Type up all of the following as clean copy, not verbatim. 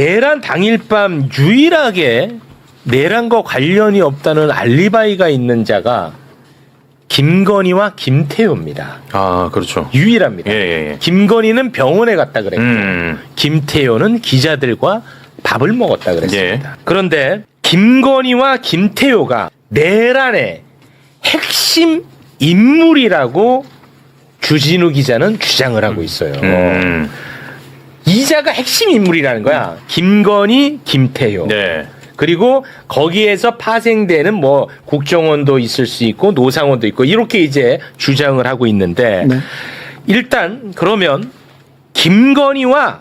내란 당일 밤 유일하게 내란과 관련이 없다는 알리바이가 있는 자가 김건희와 김태효입니다. 아, 그렇죠. 유일합니다. 예. 김건희는 병원에 갔다 그랬고 김태효는 기자들과 밥을 먹었다 그랬습니다. 그런데 김건희와 김태효가 내란의 핵심 인물이라고 주진우 기자는 주장을 하고 있어요. 이자가 핵심 인물이라는 거야. 김건희, 김태효. 네. 그리고 거기에서 파생되는 뭐 국정원도 있을 수 있고 노상원도 있고 이렇게 이제 주장을 하고 있는데 네. 일단 그러면 김건희와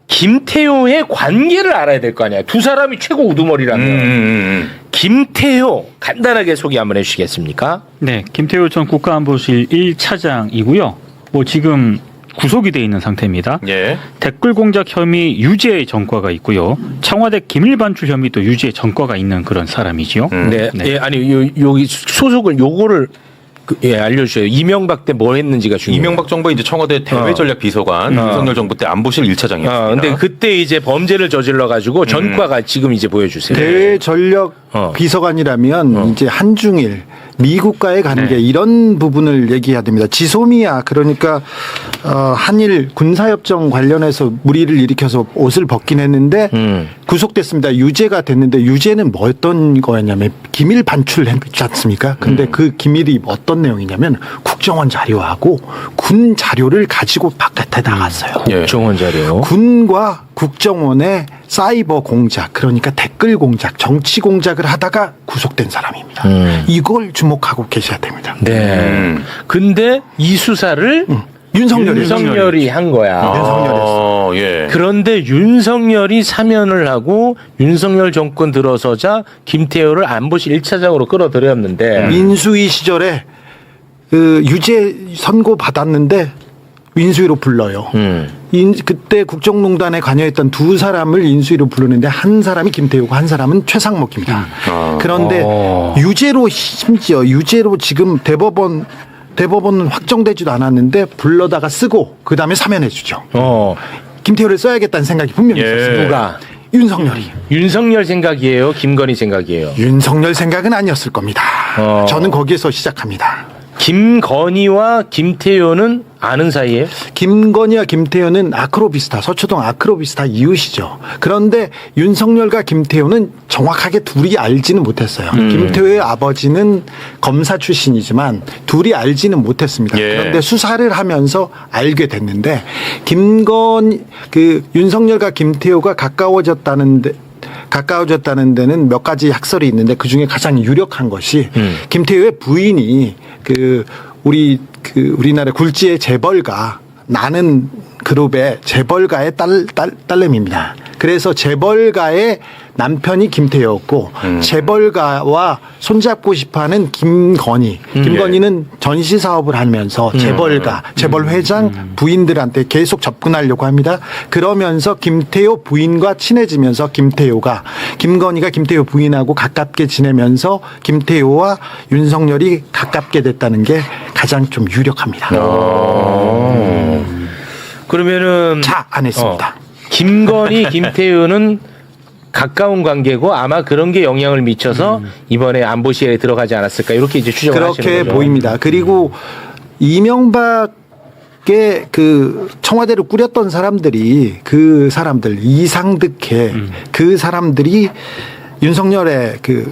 김태효의 관계를 알아야 될 거 아니야. 두 사람이 최고 우두머리라면. 김태효 간단하게 소개 한번 해주시겠습니까? 네, 김태효 전 국가안보실 1차장이고요. 뭐 지금 구속이 돼 있는 상태입니다. 예. 댓글 공작 혐의 유죄의 전과가 있고요. 청와대 기밀 반출 혐의 또 유죄의 전과가 있는 그런 사람이지요. 네. 네. 예, 아니 여기 소속을 요거를 알려주세요. 이명박 때 뭐 했는지가 중요해요. 이명박 정부 이제 청와대 대외전략 비서관 윤석열 정부 때 안보실 1차장이었습니다. 근데 그때 이제 범죄를 저질러 가지고 전과가 지금 이제 보여주세요. 대외 전력 비서관이라면 이제 한중일 미국과의 관계 이런 부분을 얘기해야 됩니다. 지소미아 그러니까 한일 군사협정 관련해서 무리를 일으켜서 옷을 벗긴 했는데 구속됐습니다. 유죄가 됐는데 유죄는 뭐였던 거였냐면 기밀 반출했지 않습니까? 근데 그 기밀이 어떤 내용이냐면 국정원 자료하고 군 자료를 가지고 바깥에 나갔어요. 국정원 자료. 군과 국정원의 사이버 공작 그러니까 댓글 공작 정치 공작을 하다가 구속된 사람입니다. 이걸 주목하고 계셔야 됩니다. 네. 근데 이 수사를 윤석열이 한 거야. 윤석열이었어. 예. 그런데 윤석열이 사면을 하고 윤석열 정권 들어서자 김태효를 안보실 1차장으로 끌어들였는데 민수위 시절에 그 유죄 선고 받았는데 인수위로 불러요. 그때 국정농단에 관여했던 두 사람을 인수위로 부르는데 한 사람이 김태효고 한 사람은 최상목입니다. 그런데 유죄로 심지어 유죄로 지금 대법원은 확정되지도 않았는데 불러다가 쓰고 그 다음에 사면해 주죠. 김태효를 써야겠다는 생각이 분명히 있었어요. 누가? 윤석열이. 윤석열 생각이에요? 김건희 생각이에요? 윤석열 생각은 아니었을 겁니다. 저는 거기에서 시작합니다. 김건희와 김태효는 아는 사이예요? 김건희와 김태효는 아크로비스타, 서초동 아크로비스타 이웃이죠. 그런데 윤석열과 김태효는 정확하게 둘이 알지는 못했어요. 김태효의 아버지는 검사 출신이지만 둘이 알지는 못했습니다. 그런데 수사를 하면서 알게 됐는데 윤석열과 김태효가 가까워졌다는 데는 몇 가지 학설이 있는데 그 중에 가장 유력한 것이 김태효의 부인이 우리나라 굴지의 재벌가 나는 그룹의 재벌가의 딸내미입니다. 그래서 재벌가의 남편이 김태효였고 재벌가와 손잡고 싶어하는 김건희는 전시 사업을 하면서 재벌 회장 부인들한테 계속 접근하려고 합니다. 그러면서 김태효 부인과 친해지면서 김건희가 김태효 부인하고 가깝게 지내면서 김태효와 윤석열이 가깝게 됐다는 게 가장 좀 유력합니다. 그러면은 안 했습니다. 김건희, 김태효는 가까운 관계고 아마 그런 게 영향을 미쳐서 이번에 안보실에 들어가지 않았을까 이렇게 이제 추정을 하시는 거죠. 그렇게 보입니다. 그리고 이명박의 그 청와대를 꾸렸던 사람들이 이상득회 그 사람들이 윤석열의 그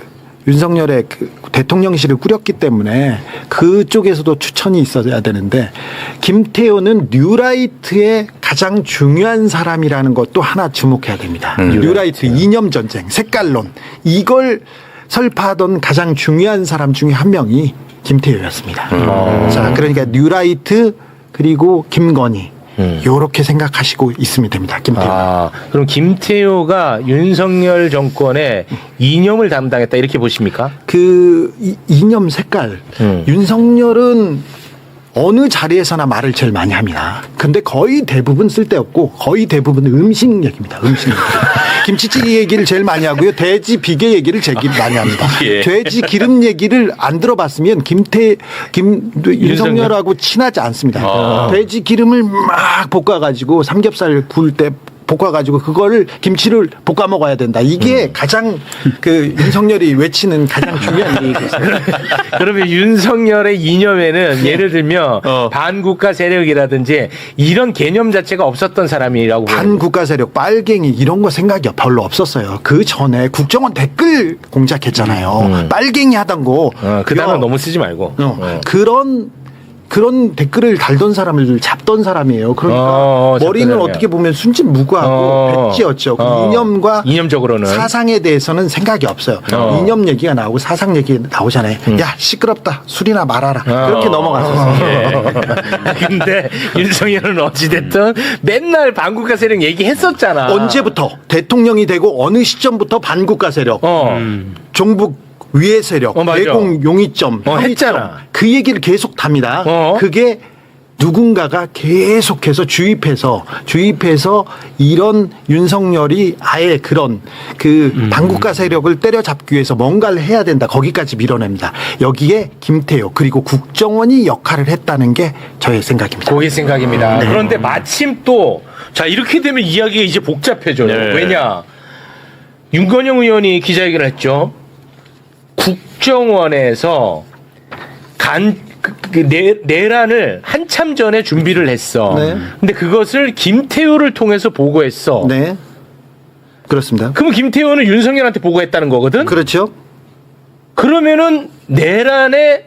대통령실을 꾸렸기 때문에 그쪽에서도 추천이 있어야 되는데 김태효는 뉴라이트의 가장 중요한 사람이라는 것도 하나 주목해야 됩니다. 뉴라이트 이념 전쟁, 색깔론 이걸 설파하던 가장 중요한 사람 중에 한 명이 김태효였습니다. 자, 그러니까 뉴라이트 그리고 김건희 요렇게 생각하시고 있으면 됩니다. 김태효. 그럼 김태효가 윤석열 정권의 이념을 담당했다 이렇게 보십니까? 그 이념 색깔. 윤석열은 어느 자리에서나 말을 제일 많이 합니다. 근데 거의 대부분 쓸데없고 거의 대부분 음식 얘기입니다. 음식 얘기. 김치찌개 얘기를 제일 많이 하고요. 돼지 비계 얘기를 제일 많이 합니다. 돼지 기름 얘기를 안 들어봤으면 윤석열하고 친하지 않습니다. 돼지 기름을 막 볶아가지고 삼겹살 구울 때 볶아가지고 그거를 김치를 볶아 먹어야 된다. 이게 가장 그 윤석열이 외치는 가장 중요한 얘기겠어요. 그러면 윤석열의 이념에는 예를 들면 반국가 세력이라든지 이런 개념 자체가 없었던 사람이라고 보는 반국가 세력, 빨갱이 이런 거 생각이 별로 없었어요. 그 전에 국정원 댓글 공작했잖아요. 빨갱이 하던 거. 그 단어 너무 쓰지 말고. 그런 댓글을 달던 사람을 잡던 사람이에요. 그러니까 잡던 머리는 사람이야. 어떻게 보면 순진무구하고 백지였죠. 이념과 이념적으로는 사상에 대해서는 생각이 없어요. 이념 얘기가 나오고 사상 얘기 나오잖아요. 야 시끄럽다. 술이나 말아라. 그렇게 넘어갔었어요. 근데 윤석열은 어찌됐든 맨날 반국가 세력 얘기했었잖아. 언제부터 대통령이 되고 어느 시점부터 반국가 세력, 종북 위의 세력, 맞아. 대공 용의점, 했잖아. 혐의점, 그 얘기를 계속 답니다. 어. 그게 누군가가 계속해서 주입해서 이런 윤석열이 아예 그런 그 반국가 세력을 때려잡기 위해서 뭔가를 해야 된다. 거기까지 밀어냅니다. 여기에 김태효 그리고 국정원이 역할을 했다는 게 저의 생각입니다. 고의 생각입니다. 그런데 마침 또 자 이렇게 되면 이야기가 이제 복잡해져요. 네. 왜냐? 윤건영 의원이 기자회견을 했죠. 국정원에서 내란을 한참 전에 준비를 했어. 네. 근데 그것을 김태효를 통해서 보고했어. 네. 그렇습니다. 그러면 김태효는 윤석열한테 보고했다는 거거든? 그렇죠. 그러면은 내란의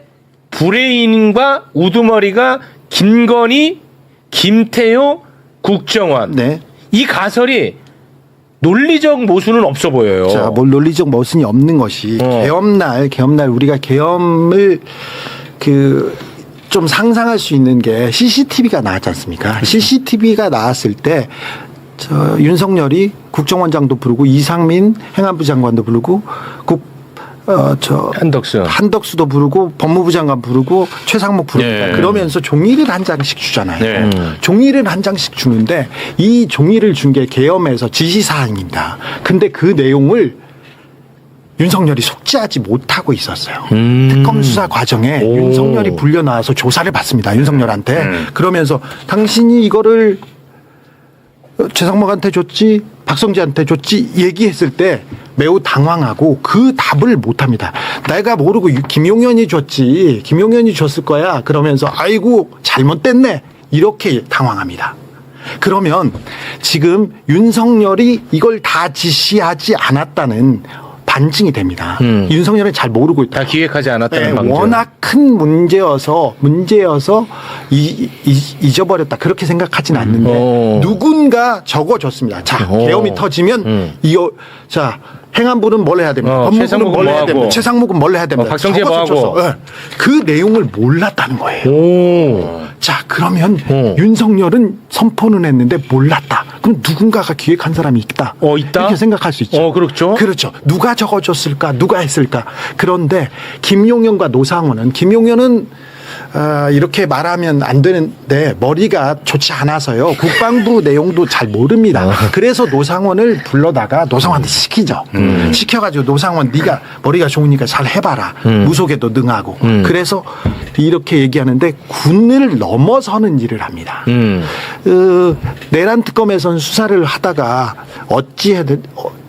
브레인과 우두머리가 김건희, 김태효, 국정원. 네. 이 가설이 논리적 모순은 없어 보여요. 자, 뭘 논리적 모순이 없는 것이 계엄날 우리가 계엄을 좀 상상할 수 있는 게 CCTV가 나왔지 않습니까? CCTV가 나왔을 때 윤석열이 국정원장도 부르고 이상민 행안부 장관도 부르고 한덕수도 부르고 법무부 장관 부르고 최상목 부릅니다. 네. 그러면서 종이를 한 장씩 주잖아요. 네. 종이를 한 장씩 주는데 이 종이를 준 게 계엄에서 지시사항입니다. 근데 그 내용을 윤석열이 속지하지 못하고 있었어요. 특검 수사 과정에 윤석열이 불려 나와서 조사를 받습니다. 윤석열한테. 그러면서 당신이 이거를 최상목한테 줬지 박성재한테 줬지 얘기했을 때 매우 당황하고 그 답을 못합니다. 내가 모르고 김용현이 줬지 김용현이 줬을 거야 그러면서 아이고 잘못됐네 이렇게 당황합니다. 그러면 지금 윤석열이 이걸 다 지시하지 않았다는 반증이 됩니다. 윤석열은 잘 모르고 있다. 다 기획하지 않았다는 방증. 워낙 큰 문제여서 잊어버렸다 그렇게 생각하지는 않는데 누군가 적어줬습니다. 자 계엄이 터지면 이거 자 행안부는 뭘 해야 됩니까? 법무부는 최상목은 뭘 뭐 해야 하고. 됩니까? 최상목은 뭘 해야 됩니까? 박성재 뭐 적어서 하고. 줬어. 그 내용을 몰랐다는 거예요. 오. 자 그러면 윤석열은 선포는 했는데 몰랐다. 그럼 누군가가 기획한 사람이 있다. 있다? 이렇게 생각할 수 있죠. 그렇죠. 그렇죠. 누가 적어줬을까? 누가 했을까? 그런데 김용현과 노상원은 이렇게 말하면 안 되는데 머리가 좋지 않아서요. 국방부 내용도 잘 모릅니다. 그래서 노상원을 불러다가 노상원한테 시키죠. 시켜가지고 노상원 네가 머리가 좋으니까 잘 해봐라. 무속에도 능하고. 그래서 이렇게 얘기하는데 군을 넘어서는 일을 합니다. 내란 특검에서는 수사를 하다가 어찌해든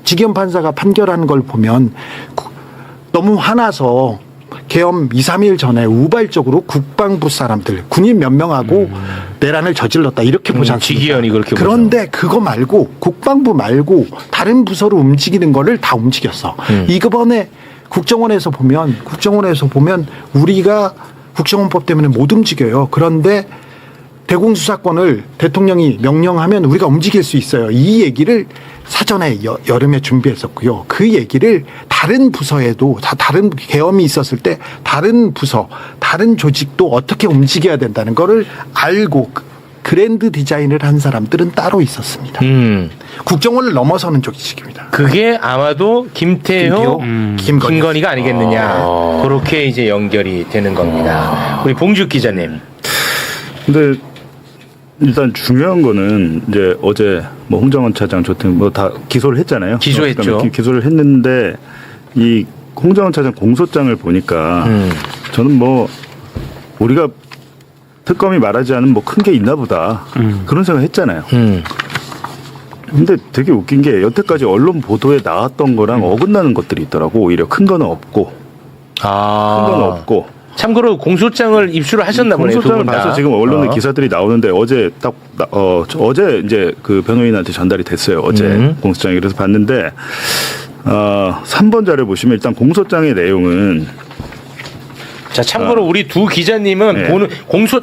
지기현 판사가 판결하는 걸 보면 너무 화나서 계엄 2, 3일 전에 우발적으로 국방부 사람들 군인 몇 명하고 내란을 저질렀다 이렇게 보지 않습니까? 지기현이 그렇게 그런데 그거 말고 국방부 말고 다른 부서로 움직이는 거를 다 움직였어. 이번에 국정원에서 보면 우리가 국정원법 때문에 못 움직여요. 그런데 대공수사권을 대통령이 명령하면 우리가 움직일 수 있어요. 이 얘기를 사전에 여름에 준비했었고요. 그 얘기를 다른 부서에도 다른 계엄이 있었을 때 다른 부서, 다른 조직도 어떻게 움직여야 된다는 거를 알고 그랜드 디자인을 한 사람들은 따로 있었습니다. 국정원을 넘어서는 조직입니다. 그게 아마도 김태효, 김건희가 아니겠느냐. 그렇게 이제 연결이 되는 겁니다. 우리 봉주 기자님. 근데 일단 중요한 거는 이제 어제 뭐 홍장원 차장 조태 뭐 다 기소를 했잖아요. 기소했죠. 기소를 했는데 이 홍장원 차장 공소장을 보니까 저는 뭐 우리가 특검이 말하지 않은 뭐 큰 게 있나 보다 그런 생각 했잖아요. 근데 되게 웃긴 게 여태까지 언론 보도에 나왔던 거랑 어긋나는 것들이 있더라고. 오히려 큰 거는 없고, 큰 거는 없고. 참고로 공소장을 입수를 하셨나 보네요. 공소장을 두 분 다. 봐서 지금 언론에 기사들이 나오는데 어제 어제 이제 그 변호인한테 전달이 됐어요. 어제 공소장이. 그래서 봤는데 3번 자료 보시면 일단 공소장의 내용은 자, 참고로 우리 두 기자님은 네. 보는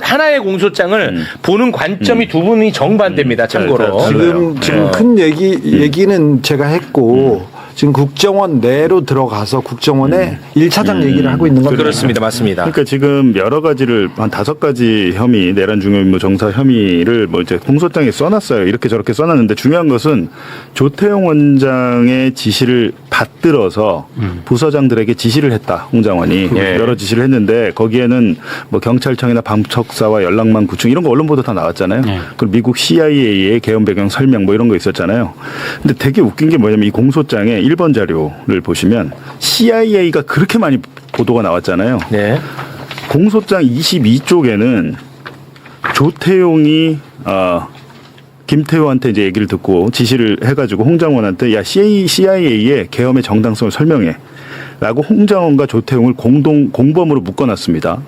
하나의 공소장을 보는 관점이 두 분이 정반대입니다. 참고로. 네, 지금 큰 얘기는 제가 했고 지금 국정원 내로 들어가서 국정원의 1차장 얘기를 하고 있는 겁니다. 그렇습니다. 맞습니다. 그러니까 지금 여러 가지를 한 5가지 혐의, 내란 중요임무 정사 혐의를 뭐 이제 공소장에 써놨어요. 이렇게 저렇게 써놨는데 중요한 것은 조태용 원장의 지시를 받들어서 부서장들에게 지시를 했다. 홍장원이 예. 여러 지시를 했는데 거기에는 뭐 경찰청이나 방첩사와 연락망 구축 이런 거 언론 보도 다 나왔잖아요. 그리고 미국 CIA의 개헌 배경 설명 뭐 이런 거 있었잖아요. 근데 되게 웃긴 게 뭐냐면 이 공소장에 1번 자료를 보시면 CIA가 그렇게 많이 보도가 나왔잖아요. 네. 공소장 22쪽에는 조태용이 김태호한테 이제 얘기를 듣고 지시를 해가지고 홍장원한테 야 CIA의 계엄의 정당성을 설명해라고 홍장원과 조태용을 공범으로 묶어놨습니다.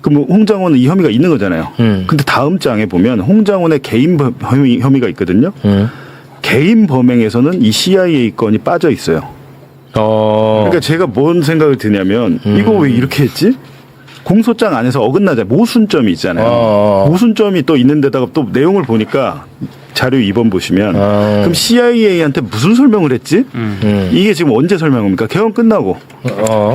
그럼 홍장원은 이 혐의가 있는 거잖아요. 근데 다음 장에 보면 홍장원의 개인 혐의가 있거든요. 개인 범행에서는 이 CIA 건이 빠져 있어요. 그러니까 제가 뭔 생각을 드냐면 이거 왜 이렇게 했지? 공소장 안에서 어긋나자 모순점이 있잖아요. 모순점이 또 있는 데다가 또 내용을 보니까 자료 2번 보시면 그럼 CIA한테 무슨 설명을 했지? 이게 지금 언제 설명합니까? 개헌 끝나고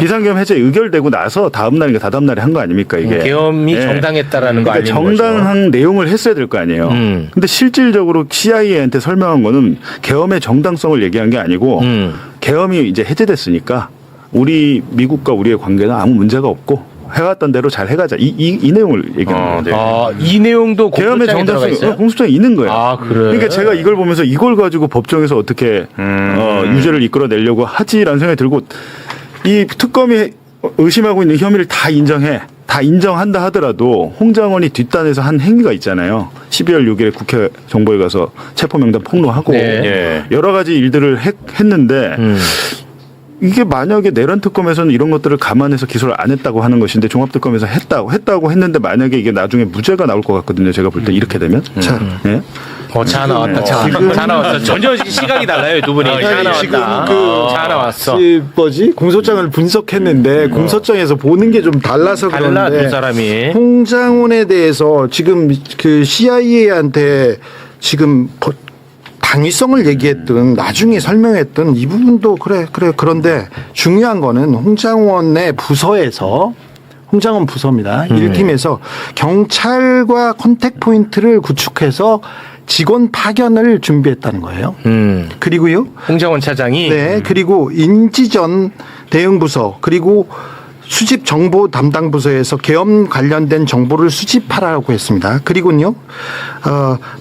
비상계엄 해제 의결되고 나서 다음 날인가 다다음 날에 한 거 아닙니까 이게? 계엄이 정당했다라는 거 그러니까 아니에요? 정당한 내용을 했어야 될 거 아니에요. 근데 실질적으로 CIA한테 설명한 거는 계엄의 정당성을 얘기한 게 아니고 계엄이 이제 해제됐으니까 우리 미국과 우리의 관계는 아무 문제가 없고 해왔던 대로 잘 해가자 이 내용을 얘기하는 거예요. 이 내용도 계엄의 공소장에 들어가 정당성이 있어요? 공소장에 있는 거예요. 아, 그래. 그러니까 제가 이걸 보면서 이걸 가지고 법정에서 어떻게 유죄를 이끌어내려고 하지라는 생각이 들고 이 특검이 의심하고 있는 혐의를 다 인정한다 하더라도 홍장원이 뒷단에서 한 행위가 있잖아요. 12월 6일에 국회 정보에 가서 체포명단 폭로하고 네. 여러 가지 일들을 했는데 이게 만약에 내란 특검에서는 이런 것들을 감안해서 기소를 안 했다고 하는 것인데 종합특검에서 했다고 했는데 만약에 이게 나중에 무죄가 나올 것 같거든요. 제가 볼 때 이렇게 되면. 예? 자 나왔다. 자 나왔어. 전혀 시각이 달라요, 두 분이. 자 나왔다. 지금 자 나왔어. 공소장을 분석했는데 공소장에서 보는 게 좀 달라서 달라, 그런데 두 사람이. 홍장원에 대해서 지금 그 CIA한테 지금 당위성을 얘기했든 나중에 설명했든 이 부분도 그래 그런데 중요한 거는 홍장원의 부서에서 홍장원 부서입니다. 1팀에서 경찰과 컨택 포인트를 구축해서 직원 파견을 준비했다는 거예요. 그리고요. 홍장원 차장이 네. 그리고 인지전 대응부서 그리고 수집 정보 담당 부서에서 계엄 관련된 정보를 수집하라고 했습니다. 그리고요,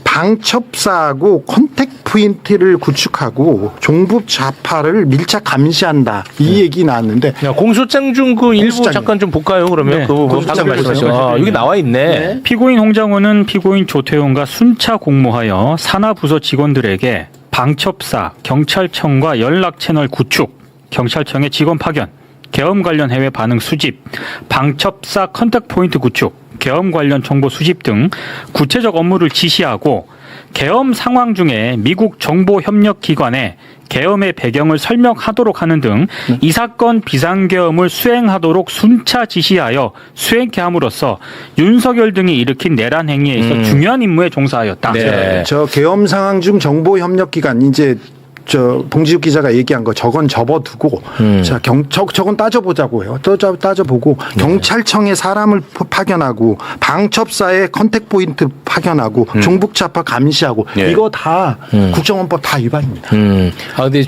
방첩사하고 컨택 포인트를 구축하고 종북 좌파를 밀착 감시한다. 이 얘기 나왔는데 공소장 중 그 일부 공소장이요. 잠깐 좀 볼까요? 그러면 네. 그 부분 공소장 방금 말씀하신 보세요. 여기 나와 있네. 피고인 홍장원은 피고인 조태용과 순차 공모하여 산하부서 직원들에게 방첩사, 경찰청과 연락 채널 구축, 경찰청의 직원 파견, 계엄 관련 해외 반응 수집, 방첩사 컨택 포인트 구축, 계엄 관련 정보 수집 등 구체적 업무를 지시하고 계엄 상황 중에 미국 정보협력기관에 계엄의 배경을 설명하도록 하는 등 이 사건 비상계엄을 수행하도록 순차 지시하여 수행케 함으로써 윤석열 등이 일으킨 내란 행위에 있어 중요한 임무에 종사하였다. 네. 저 계엄 상황 중 정보 협력 기관 이제 저 봉지욱 기자가 얘기한 거 저건 접어두고 자 저건 따져보자고요. 따져보고 경찰청에 사람을 파견하고 방첩사에 컨택 포인트 파견하고 종북 좌파 감시하고 이거 다 국정원법 다 위반입니다. 근데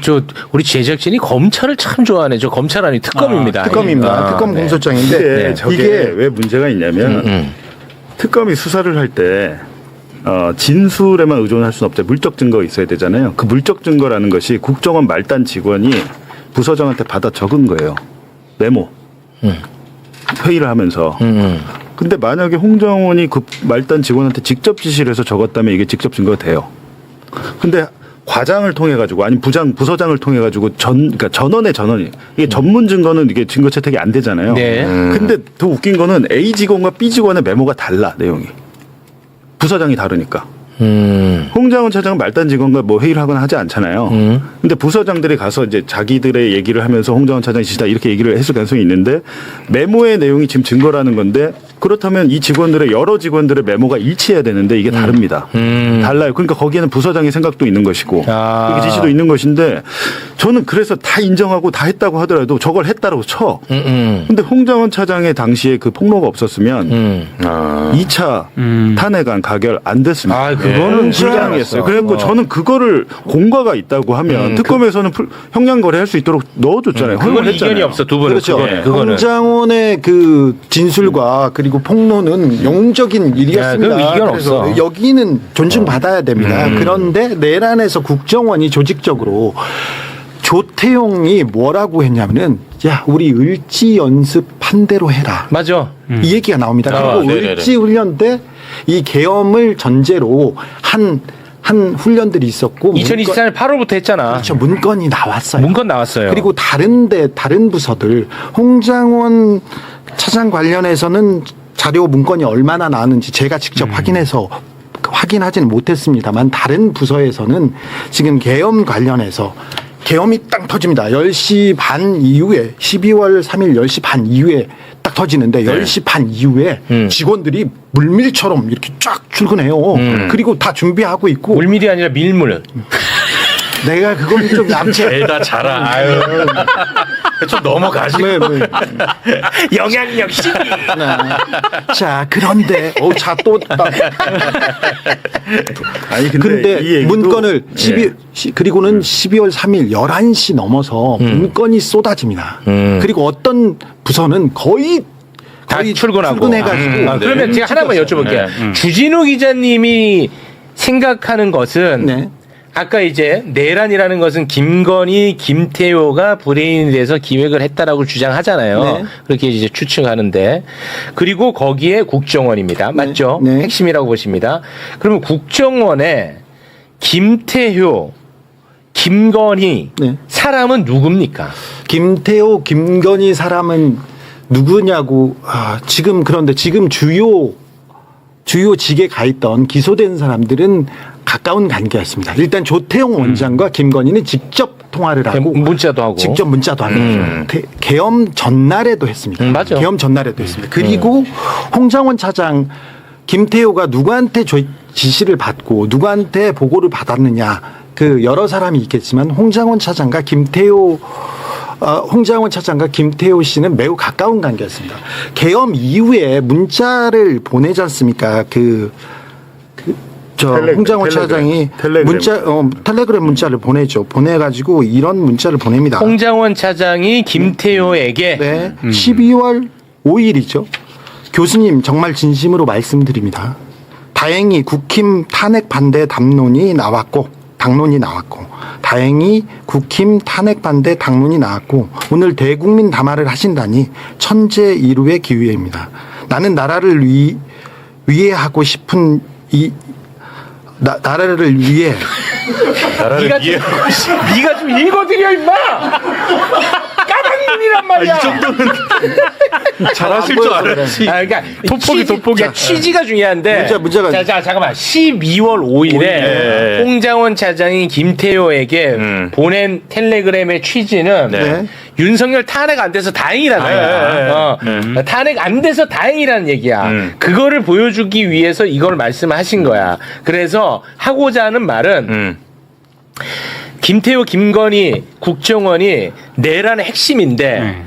우리 제작진이 검찰을 참 좋아하네. 저 검찰 아니 특검입니다. 특검입니다. 특검 네. 공소장인데 근데 저게 이게 왜 문제가 있냐면 특검이 수사를 할 때 진술에만 의존할 수는 없죠. 물적 증거가 있어야 되잖아요. 그 물적 증거라는 것이 국정원 말단 직원이 부서장한테 받아 적은 거예요. 메모. 회의를 하면서. 근데 만약에 홍정원이 그 말단 직원한테 직접 지시를 해서 적었다면 이게 직접 증거가 돼요. 근데 과장을 통해 가지고 아니면 부서장을 통해 가지고 그러니까 전원의 전원이 이게 전문 증거는 이게 증거 채택이 안 되잖아요. 네. 근데 더 웃긴 거는 A 직원과 B 직원의 메모가 달라 내용이. 부서장이 다르니까. 홍장원 차장은 말단 직원과 뭐 회의를 하거나 하지 않잖아요. 근데 부서장들이 가서 이제 자기들의 얘기를 하면서 홍장원 차장이 지시다 이렇게 얘기를 했을 가능성이 있는데 메모의 내용이 지금 증거라는 건데 그렇다면 이 직원들의 여러 직원들의 메모가 일치해야 되는데 이게 다릅니다. 달라요. 그러니까 거기에는 부서장의 생각도 있는 것이고 아. 이게 지시도 있는 것인데 저는 그래서 다 인정하고 다 했다고 하더라도 저걸 했다고 쳐. 근데 홍장원 차장의 당시에 그 폭로가 없었으면 2차 탄핵안 가결 안 됐습니다. 아, 그거는 불가능했어요. 그래서 저는 그거를 공과가 있다고 하면 특검에서는 형량거래할 수 있도록 넣어줬잖아요. 그건 허용을 이견이 했잖아요. 없어 두 분은. 그렇죠. 그거는. 홍장원의 그 진술과 그리고 폭로는 영웅적인 일이었습니다. 그건 이견 그래서 없어. 여기는 존중받아야 됩니다. 그런데 내란에서 국정원이 조직적으로 조태용이 뭐라고 했냐면은 야 우리 을지 연습한 대로 해라. 맞아. 이 얘기가 나옵니다. 나와. 그리고 네네네. 을지 훈련 때 이 계엄을 전제로 한 훈련들이 있었고 2024년 8월부터 했잖아. 그렇죠. 문건이 나왔어요. 문건 나왔어요. 그리고 다른 부서들 홍장원 차장 관련해서는 자료 문건이 얼마나 나왔는지 제가 직접 확인해서 확인하지는 못했습니다만 다른 부서에서는 지금 계엄 관련해서 계엄이 딱 터집니다. 10시 반 이후에 12월 3일 10시 반 이후에 딱 터지는데 10시 반 이후에 직원들이 물밀처럼 이렇게 쫙 출근해요. 그리고 다 준비하고 있고 물밀이 아니라 밀물. 내가 그건 좀 얌체. 죄다 자라. 아유. 좀 넘어가지. 네, 네. 영향력 12. 자, 그런데 또 아니 근데 이 얘기도 문건을 그리고는 12월 3일 11시 넘어서 문건이 쏟아집니다. 그리고 어떤 부서는 거의 출근하고. 출근해가지고 그러면 제가 하나만 여쭤볼게요. 주진우 기자님이 생각하는 것은 네. 아까 이제 내란이라는 것은 김건희, 김태효가 브레인에 대해서 기획을 했다라고 주장하잖아요. 네. 그렇게 이제 추측하는데 그리고 거기에 국정원입니다. 맞죠? 네. 핵심이라고 보십니다. 그러면 국정원에 김태효, 김건희 네. 사람은 누굽니까? 김태호, 김건희 사람은 누구냐고 그런데 지금 주요 직에 가 있던 기소된 사람들은 가까운 관계였습니다. 일단 조태용 원장과 김건희는 직접 통화를 하고 문자도 하고 직접 문자도 합니다. 계엄 전날에도 했습니다. 맞아. 계엄 전날에도 했습니다. 그리고 홍장원 차장 김태효가 누구한테 지시를 받고 누구한테 보고를 받았느냐 그 여러 사람이 있겠지만 홍장원 차장과 김태효 씨는 매우 가까운 관계였습니다. 계엄 이후에 문자를 보내지 않습니까? 홍장원 차장이 텔레그램 문자를 보내죠. 보내가지고 이런 문자를 보냅니다. 홍장원 차장이 김태효에게 네, 12월 5일이죠. 교수님 정말 진심으로 말씀드립니다. 다행히 국힘 탄핵 반대 당론이 나왔고 다행히 국힘 탄핵 반대 당론이 나왔고 오늘 대국민 담화를 하신다니 천재 이루의 기회입니다. 나는 나라를 위해 하고 싶은 나라를 위해 네가 좀 읽어드려 임마. 까닭눈이란 말이야. 이 정도는 잘하실 줄 알았지. 그러니까 돋보기. 취지가 중요한데. 문제가 자, 잠깐만. 12월 5일에 네. 홍장원 차장이 김태효에게 보낸 텔레그램의 취지는 네. 윤석열 탄핵 안 돼서 다행이라는 거야. 탄핵 안 돼서 다행이라는 얘기야. 그거를 보여주기 위해서 이걸 말씀하신 거야. 그래서 하고자 하는 말은 김태효, 김건희 국정원이 내란의 핵심인데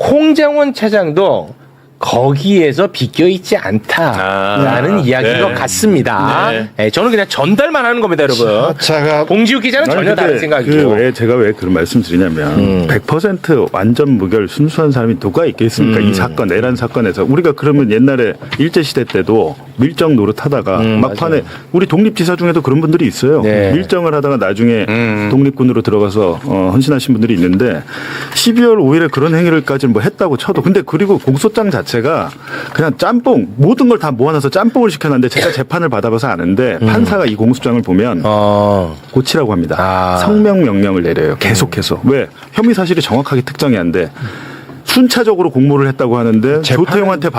홍장원 차장도 거기에서 비껴 있지 않다라는 이야기인 것 같습니다. 네, 저는 그냥 전달만 하는 겁니다, 여러분. 봉지욱 기자는 전혀 다른 생각이고. 제가 왜 그런 말씀 드리냐면 100% 완전 무결 순수한 사람이 누가 있겠습니까? 이 사건 내란 사건에서 우리가 그러면 옛날에 일제 시대 때도 밀정 노릇하다가 막판에 우리 독립지사 중에도 그런 분들이 있어요. 네. 밀정을 하다가 나중에 독립군으로 들어가서 헌신하신 분들이 있는데 12월 5일에 그런 행위를까지 뭐 했다고 쳐도 근데 그리고 공소장 자체 자체가 그냥 짬뽕 모든 걸 다 모아놔서 짬뽕을 시켜놨는데 제가 재판을 받아봐서 아는데 판사가 이 공소장을 보면 고치라고 합니다. 아. 성명 명령을 내려요. 계속해서. 왜? 혐의 사실이 정확하게 특정이 안 돼. 순차적으로 공모를 했다고 하는데 조태용한테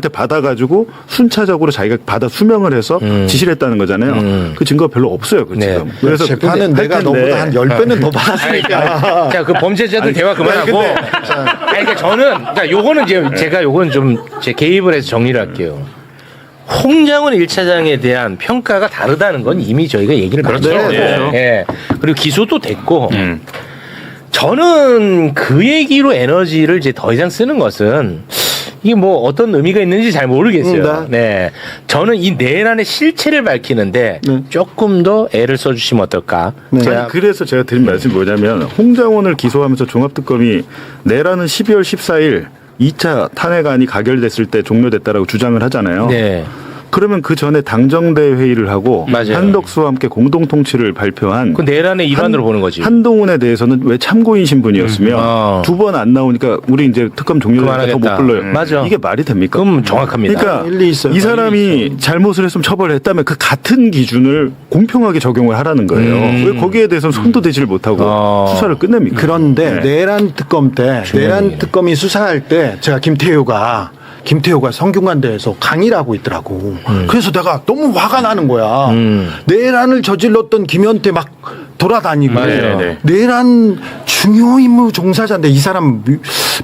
받아가지고 순차적으로 자기가 받아 수명을 해서 지시를 했다는 거잖아요. 그 증거가 별로 없어요. 그 네. 지금. 그래서 재판은 내가 너보다 한 10배는 더 받았으니까. 자, 그 범죄자들 대화 그만하고. 아니, 그러니까 저는, 그러니까 요거는 이제 제가 요건 좀 제 개입을 해서 정리를 할게요. 홍장원 1차장에 대한 평가가 다르다는 건 이미 저희가 얘기를 많이 했어요. 예. 그리고 기소도 됐고. 저는 그 얘기로 에너지를 이제 더 이상 쓰는 것은 이게 뭐 어떤 의미가 있는지 잘 모르겠어요. 네. 저는 이 내란의 실체를 밝히는데 조금 더 애를 써주시면 어떨까. 아니, 그래서 제가 드린 말씀이 뭐냐면 홍장원을 기소하면서 종합특검이 내란은 12월 14일 2차 탄핵안이 가결됐을 때 종료됐다라고 주장을 하잖아요. 네. 그러면 그 전에 당정대 회의를 하고 맞아요. 한덕수와 함께 공동 통치를 발표한 그 내란의 일환으로 보는 거지. 한동훈에 대해서는 왜 참고인 신분이었으며 두 번 안 나오니까 우리 이제 특검 종료되니까 더 못 불러요. 맞아. 이게 말이 됩니까? 그럼 정확합니다. 그러니까 일리 있어요. 이 사람이 잘못을 했으면 처벌을 했다면 그 같은 기준을 공평하게 적용을 하라는 거예요. 왜 거기에 대해서는 손도 대지를 못하고 수사를 끝냅니까? 그런데 네. 내란 특검 때 내란 특검이 수사할 때 제가 김태효가 성균관대에서 강의를 하고 있더라고. 그래서 내가 너무 화가 나는 거야. 내란을 저질렀던 김현태 막 돌아다니고 맞아요. 내란 중요 임무 종사자인데 이 사람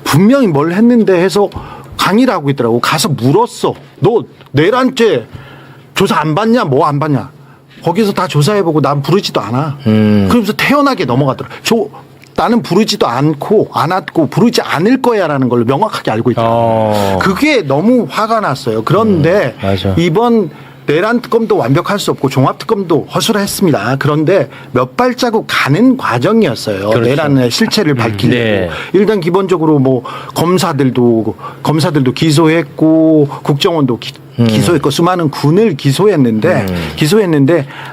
분명히 뭘 했는데 해서 강의를 하고 있더라고. 가서 물었어. 너 내란죄 조사 안 받냐? 뭐 안 받냐? 거기서 다 조사해보고 난 부르지도 않아. 그러면서 태연하게 넘어가더라. 나는 부르지도 않고 안 왔고 부르지 않을 거야라는 걸 명확하게 알고 있더라고요. 그게 너무 화가 났어요. 그런데 맞아. 이번 내란 특검도 완벽할 수 없고 종합 특검도 허술했습니다. 그런데 몇 발자국 가는 과정이었어요. 그렇죠. 내란의 실체를 밝히려고. 네. 일단 기본적으로 뭐 검사들도 기소했고 국정원도 기소했고 수많은 군을 기소했는데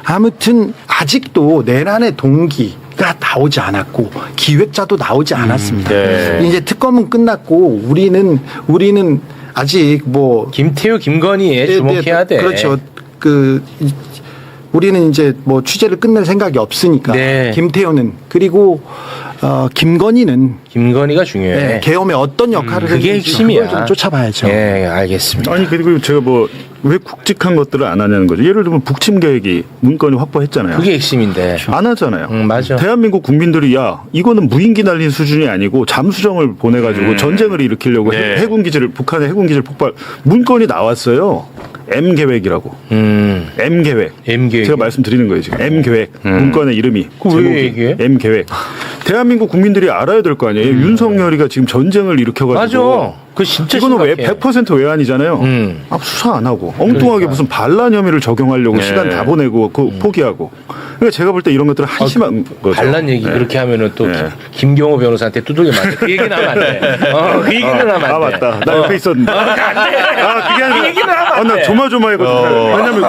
아무튼 아직도 내란의 동기가 나오지 않았고 기획자도 나오지 않았습니다. 네. 이제 특검은 끝났고 우리는 아직 뭐 김태우, 김건희에 주목해야 돼. 그렇죠. 우리는 이제 뭐 취재를 끝낼 생각이 없으니까 네. 김태효는 그리고 김건희가 중요해. 네, 계엄에 어떤 역할을 그게 했는지 핵심이야. 그걸 좀 쫓아봐야죠. 네, 알겠습니다. 아니 그리고 제가 뭐 왜 굵직한 것들을 안 하냐는 거죠. 예를 들면 북침 계획이 문건이 확보했잖아요. 그게 핵심인데. 안 하잖아요. 맞아. 대한민국 국민들이 야 이거는 무인기 날린 수준이 아니고 잠수정을 보내가지고 전쟁을 일으키려고 해군 기지를 북한의 해군 기지를 폭발 문건이 나왔어요. M 계획이라고. M 계획. M 계획. 제가 말씀드리는 거예요 지금. M 계획. 문건의 이름이. 그거 왜 얘기해? M 계획. 대한민국 국민들이 알아야 될 거 아니에요. 윤석열이가 지금 전쟁을 일으켜가지고. 맞아. 그 진짜 이거는 왜 심각해. 100% 외환이잖아요. 수사 안 하고 엉뚱하게 무슨 반란 혐의를 적용하려고 시간 다 보내고 포기하고. 그러니까 제가 볼 때 이런 것들은 한심한 거죠. 반란 얘기 그렇게 하면은 또 김경호 변호사한테 두들겨 맞대. 그 얘기는 하면 안 돼. 그 얘기는 하면 안 돼. 맞다. 나 옆에 있었는데. 안 돼. 그게 아니라. 그 얘기는 하면 안 돼. 나 조마조마했거든. 왜냐면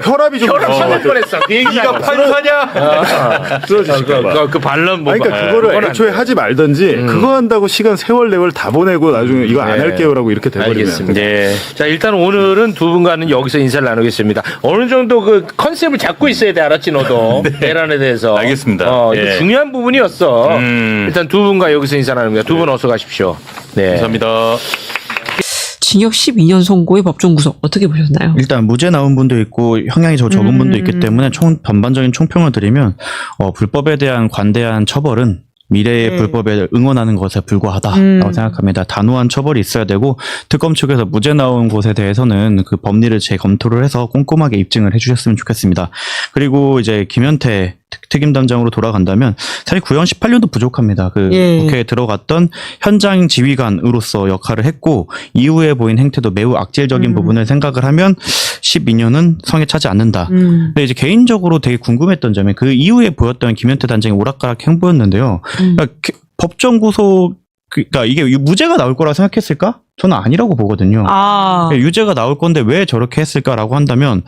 혈압이 좀 혈압 올라갈 칠 뻔했어. 그 얘기가 네가 판사냐? 쓰러지실까 그 반란 뭐. 그러니까 그거를 애초에 하지 말든지 그거 한다고 시간 세월 내월 다 보내고 나중에 이거 안 할게요라고 이렇게 돼버리면. 알겠습니다. 자, 일단 오늘은 두 분과는 여기서 인사를 나누겠습니다. 어느 정도 그 컨셉을 잡고 있어야 돼, 알았지, 너도. 내란에 대해서. 알겠습니다. 이거 예. 중요한 부분이었어. 일단 두 분과 여기서 인사 나눕니다. 두 분 어서 가십시오. 네. 감사합니다. 징역 12년 선고의 법정 구속 어떻게 보셨나요? 일단 무죄 나온 분도 있고 형량이 더 적은 분도 있기 때문에 전반적인 총평을 드리면 불법에 대한 관대한 처벌은 미래의 불법에 응원하는 것에 불과하다라고 생각합니다. 단호한 처벌이 있어야 되고 특검 측에서 무죄 나온 곳에 대해서는 그 법리를 재검토를 해서 꼼꼼하게 입증을 해주셨으면 좋겠습니다. 그리고 이제 김현태 특임단장으로 돌아간다면 사실 구형 18년도 부족합니다. 국회에 들어갔던 현장 지휘관으로서 역할을 했고 이후에 보인 행태도 매우 악질적인 부분을 생각을 하면 12년은 성에 차지 않는다. 근데 이제 개인적으로 되게 궁금했던 점이 그 이후에 보였던 김현태 단장의 오락가락 행보였는데요. 그러니까 법정 구속 그러니까 이게 무죄가 나올 거라 생각했을까? 저는 아니라고 보거든요. 유죄가 나올 건데 왜 저렇게 했을까라고 한다면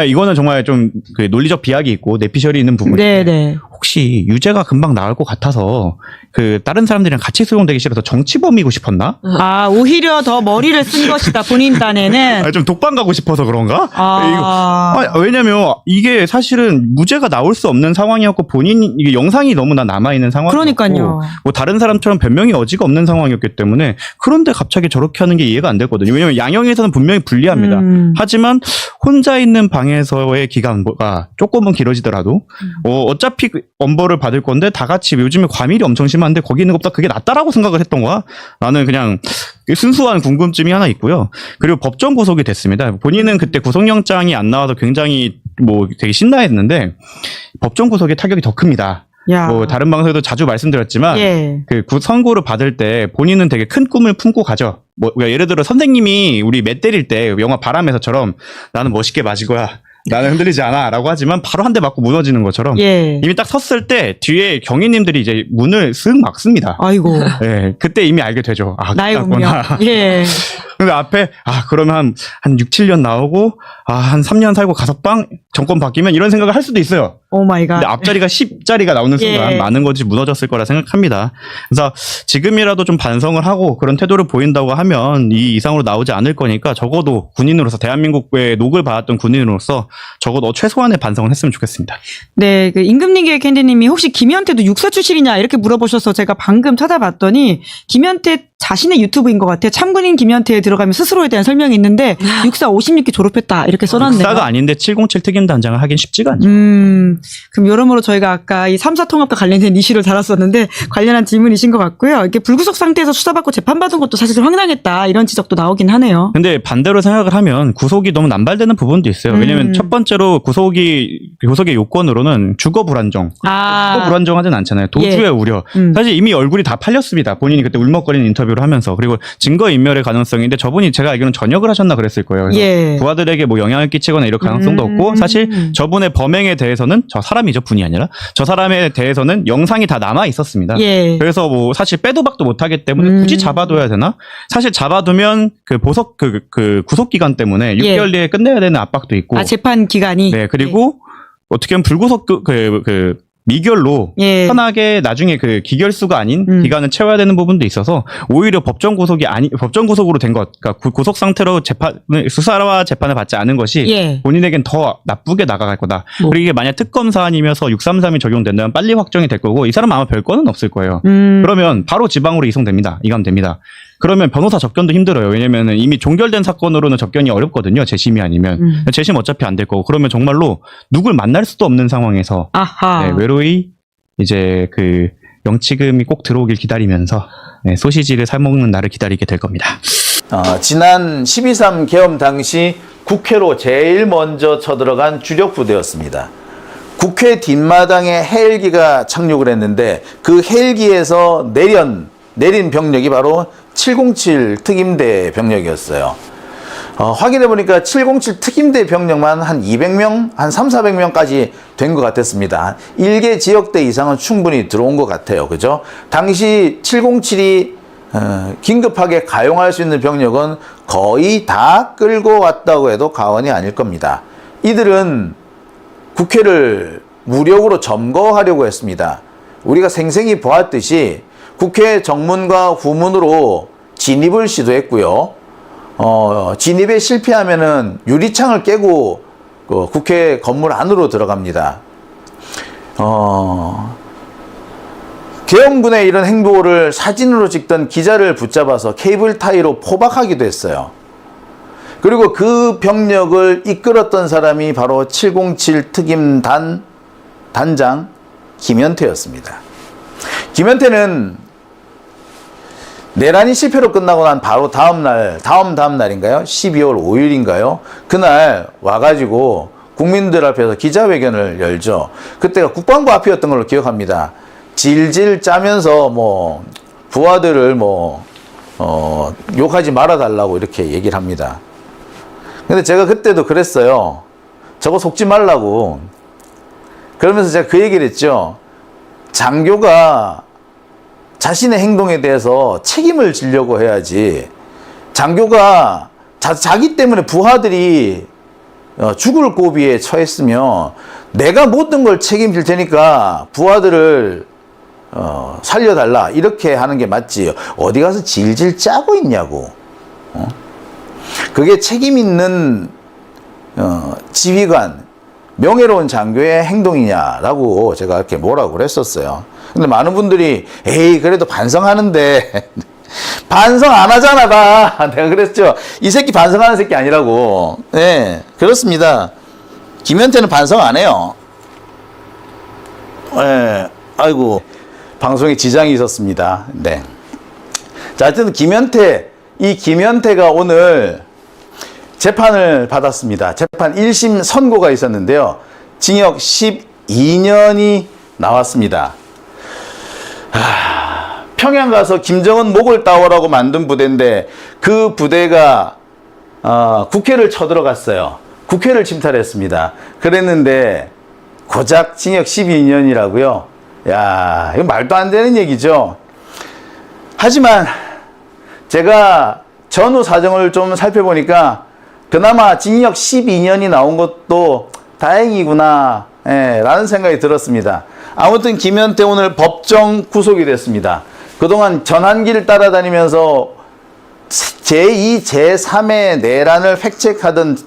이거는 정말 좀 그 논리적 비약이 있고 내피셜이 있는 부분인데 혹시 유죄가 금방 나올 것 같아서 그 다른 사람들이랑 같이 수용되기 싫어서 정치범이고 싶었나? 아, 오히려 더 머리를 쓴 것이다, 본인 딴에는. 좀 독방 가고 싶어서 그런가? 아. 왜냐면 이게 사실은 무죄가 나올 수 없는 상황이었고 본인 이게 영상이 너무나 남아있는 상황이었고 그러니까요. 뭐 다른 사람처럼 변명이 어지가 없는 상황이었기 때문에 그런데 갑자기 저렇게 하는 게 이해가 안 됐거든요. 왜냐면 양형에서는 분명히 불리합니다. 하지만 혼자 있는 방에서의 기간가 조금은 길어지더라도 어차피 엄벌을 받을 건데 다 같이 요즘에 과밀이 엄청 심한데 거기 있는 것보다 그게 낫다라고 생각을 했던 거야. 나는 그냥 순수한 궁금증이 하나 있고요. 그리고 법정 구속이 됐습니다. 본인은 그때 구속영장이 안 나와서 굉장히 뭐 되게 신나했는데 법정 구속의 타격이 더 큽니다. 야. 뭐 다른 방송에도 자주 말씀드렸지만 예. 그 선고를 받을 때 본인은 되게 큰 꿈을 품고 가죠. 뭐 예를 들어 선생님이 우리 매 때릴 때 영화 바람에서처럼 나는 멋있게 맞을 거야. 나는 흔들리지 않아라고 하지만 바로 한 대 맞고 무너지는 것처럼 예. 이미 딱 섰을 때 뒤에 경위님들이 이제 문을 쓱 막습니다. 아이고. 네, 그때 이미 알게 되죠. 아, 나의 끝났구나. 운명. 예. 근데 앞에 그러면 한 6, 7년 나오고 한 3년 살고 가석방 정권 바뀌면 이런 생각을 할 수도 있어요. 오 마이 갓. 근데 앞자리가 10자리가 나오는 순간 예. 많은 것이 무너졌을 거라 생각합니다. 그래서 지금이라도 좀 반성을 하고 그런 태도를 보인다고 하면 이 이상으로 나오지 않을 거니까 적어도 군인으로서 대한민국의 녹을 받았던 군인으로서 적어도 최소한의 반성을 했으면 좋겠습니다. 네, 그 임금님계 캔디님이 혹시 김현태도 육사 출신이냐 이렇게 물어보셔서 제가 방금 찾아봤더니 김현태 자신의 유튜브인 것 같아요. 참군인 김현태에 들어가면 스스로에 대한 설명이 있는데 육사 56기 졸업했다 이렇게 써놨네요. 역사가 아닌데 707 특임단장을 하긴 쉽지가 않죠. 그럼 여러모로 저희가 아까 이 3사 통합과 관련된 이슈를 다뤘었는데 관련한 질문이신 것 같고요. 이렇게 불구속 상태에서 수사받고 재판받은 것도 사실 황당했다 이런 지적도 나오긴 하네요. 근데 반대로 생각을 하면 구속이 너무 남발되는 부분도 있어요. 왜냐면 첫 번째로 구속의 요건으로는 주거 불안정. 주거 불안정하진 않잖아요. 도주의 예. 우려. 사실 이미 얼굴이 다 팔렸습니다. 본인이 그때 울먹거리는 인터뷰를 하면서. 그리고 증거 인멸의 가능성인데 저분이 제가 알기로는 전역을 하셨나 그랬을 거예요. 그래서 예. 부하들에게 뭐 영향을 끼치거나 이럴 가능성도 없고 사실 저분의 범행에 대해서는 저 사람이죠. 분이 아니라 저 사람에 대해서는 영상이 다 남아 있었습니다. 예. 그래서 뭐 사실 빼도 박도 못하기 때문에 굳이 잡아둬야 되나? 사실 잡아두면 그 구속 기간 때문에 6개월 뒤에 끝내야 되는 압박도 있고. 재판 기간이. 네, 그리고 어떻게 보면 불구속 미결로 예. 편하게 나중에 그 기결수가 아닌 기간을 채워야 되는 부분도 있어서 오히려 법정 구속으로 된 것, 그러니까 구속 상태로 수사와 재판을 받지 않은 것이 예. 본인에겐 더 나쁘게 나가갈 거다. 그리고 이게 만약 특검 사안이면서 633이 적용된다면 빨리 확정이 될 거고 이 사람 아마 별거는 없을 거예요. 그러면 바로 지방으로 이감됩니다. 그러면 변호사 접견도 힘들어요. 왜냐면은 이미 종결된 사건으로는 접견이 어렵거든요. 재심이 아니면. 재심 어차피 안 될 거고. 그러면 정말로 누굴 만날 수도 없는 상황에서 네, 외로이 이제 그 영치금이 꼭 들어오길 기다리면서 네, 소시지를 사먹는 날을 기다리게 될 겁니다. 지난 12.3 계엄 당시 국회로 제일 먼저 쳐들어간 주력 부대였습니다. 국회 뒷마당에 헬기가 착륙을 했는데 그 헬기에서 내린 병력이 바로 707 특임대 병력이었어요. 확인해 보니까 707 특임대 병력만 한 200명, 한 300~400명까지 된 것 같았습니다. 1개 지역대 이상은 충분히 들어온 것 같아요. 그죠? 당시 707이 긴급하게 가용할 수 있는 병력은 거의 다 끌고 왔다고 해도 과언이 아닐 겁니다. 이들은 국회를 무력으로 점거하려고 했습니다. 우리가 생생히 보았듯이 국회 정문과 후문으로 진입을 시도했고요. 진입에 실패하면은 유리창을 깨고 국회 건물 안으로 들어갑니다. 계엄군의 이런 행보를 사진으로 찍던 기자를 붙잡아서 케이블 타이로 포박하기도 했어요. 그리고 그 병력을 이끌었던 사람이 바로 707 특임단 단장 김현태였습니다. 김현태는 내란이 실패로 끝나고 난 바로 다음 날인가요? 12월 5일인가요? 그날 와가지고 국민들 앞에서 기자회견을 열죠. 그때가 국방부 앞이었던 걸로 기억합니다. 질질 짜면서 부하들을 욕하지 말아달라고 이렇게 얘기를 합니다. 근데 제가 그때도 그랬어요. 저거 속지 말라고. 그러면서 제가 그 얘기를 했죠. 장교가 자신의 행동에 대해서 책임을 지려고 해야지. 장교가 자기 때문에 부하들이 죽을 고비에 처했으며 내가 모든 걸 책임질 테니까 부하들을 살려달라 이렇게 하는 게 맞지. 어디 가서 질질 짜고 있냐고. 그게 책임 있는 지휘관, 명예로운 장교의 행동이냐라고 제가 이렇게 뭐라고 그랬었어요. 근데 많은 분들이 에이 그래도 반성하는데 반성 안 하잖아 다. 내가 그랬죠. 이 새끼 반성하는 새끼 아니라고. 네, 그렇습니다. 김현태는 반성 안 해요. 네, 아이고 방송에 지장이 있었습니다. 네. 자, 하여튼 이 김현태가 오늘 재판을 받았습니다. 재판 1심 선고가 있었는데요. 징역 12년이 나왔습니다. 평양 가서 김정은 목을 따오라고 만든 부대인데 그 부대가 국회를 쳐들어갔어요. 국회를 침탈했습니다. 그랬는데 고작 징역 12년이라고요. 야, 이거 말도 안 되는 얘기죠. 하지만 제가 전후 사정을 좀 살펴보니까 그나마 징역 12년이 나온 것도 다행이구나 라는 생각이 들었습니다. 아무튼 김현태 오늘 법정 구속이 됐습니다. 그동안 전환기를 따라다니면서 제2, 제3의 내란을 획책하던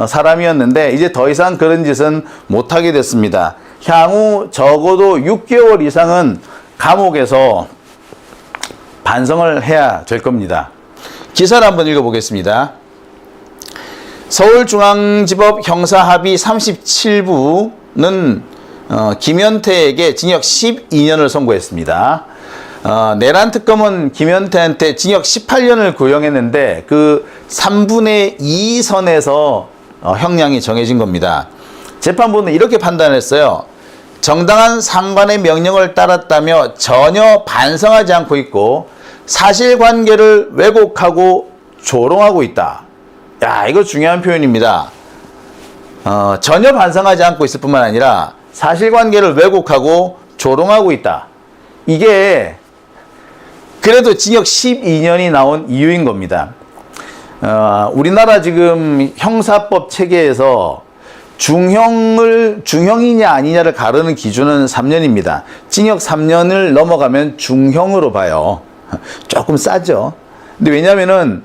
사람이었는데 이제 더 이상 그런 짓은 못하게 됐습니다. 향후 적어도 6개월 이상은 감옥에서 반성을 해야 될 겁니다. 기사를 한번 읽어보겠습니다. 서울중앙지법 형사합의 37부는 김현태에게 징역 12년을 선고했습니다. 내란 특검은 김현태한테 징역 18년을 구형했는데 그 3분의 2 선에서 형량이 정해진 겁니다. 재판부는 이렇게 판단했어요. 정당한 상관의 명령을 따랐다며 전혀 반성하지 않고 있고 사실관계를 왜곡하고 조롱하고 있다. 야, 이거 중요한 표현입니다. 전혀 반성하지 않고 있을 뿐만 아니라 사실관계를 왜곡하고 조롱하고 있다. 이게 그래도 징역 12년이 나온 이유인 겁니다. 우리나라 지금 형사법 체계에서 중형이냐 아니냐를 가르는 기준은 3년입니다. 징역 3년을 넘어가면 중형으로 봐요. 조금 싸죠. 근데 왜냐면은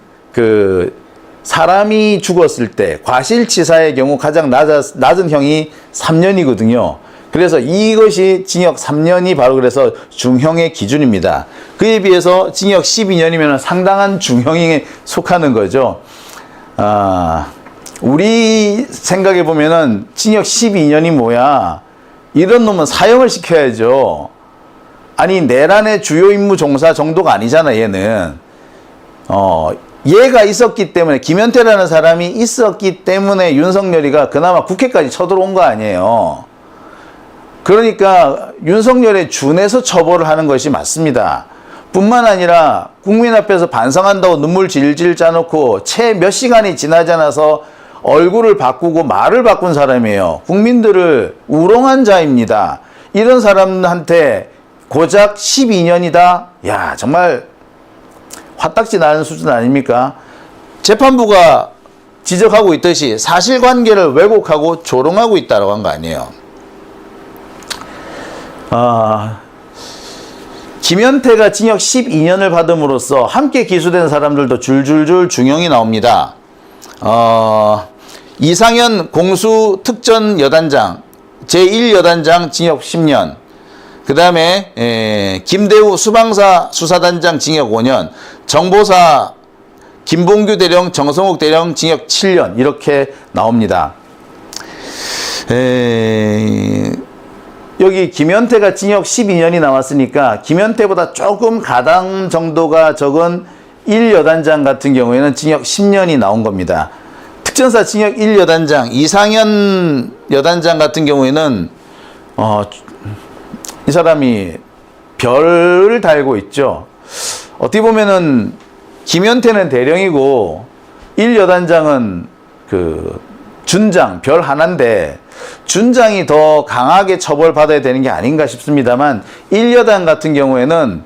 사람이 죽었을 때 과실치사의 경우 가장 낮은 형이 3년이거든요. 그래서 이것이 징역 3년이 바로 그래서 중형의 기준입니다. 그에 비해서 징역 12년이면 상당한 중형에 속하는 거죠. 우리 생각해 보면은 징역 12년이 뭐야? 이런 놈은 사형을 시켜야죠. 아니, 내란의 주요 임무 종사 정도가 아니잖아, 얘는. 얘가 있었기 때문에, 김현태라는 사람이 있었기 때문에 윤석열이가 그나마 국회까지 쳐들어온 거 아니에요. 그러니까 윤석열에 준해서 처벌을 하는 것이 맞습니다. 뿐만 아니라 국민 앞에서 반성한다고 눈물 질질 짜놓고 채 몇 시간이 지나지 않아서 얼굴을 바꾸고 말을 바꾼 사람이에요. 국민들을 우롱한 자입니다. 이런 사람한테 고작 12년이다? 야, 정말 화딱지 나는 수준 아닙니까? 재판부가 지적하고 있듯이 사실관계를 왜곡하고 조롱하고 있다고 한 거 아니에요. 김현태가 징역 12년을 받음으로써 함께 기소된 사람들도 줄줄줄 중형이 나옵니다. 이상현 공수특전여단장, 제1여단장 징역 10년, 그 다음에 김대우 수방사 수사단장 징역 5년, 정보사 김봉규 대령, 정성욱 대령 징역 7년 이렇게 나옵니다. 여기 김현태가 징역 12년이 나왔으니까 김현태보다 조금 가당 정도가 적은 1여단장 같은 경우에는 징역 10년이 나온 겁니다. 특전사 징역 1여단장, 이상현 여단장 같은 경우에는 이 사람이 별을 달고 있죠. 어떻게 보면은 김현태는 대령이고 1여단장은 준장, 별 하나인데 준장이 더 강하게 처벌받아야 되는 게 아닌가 싶습니다만 1여단 같은 경우에는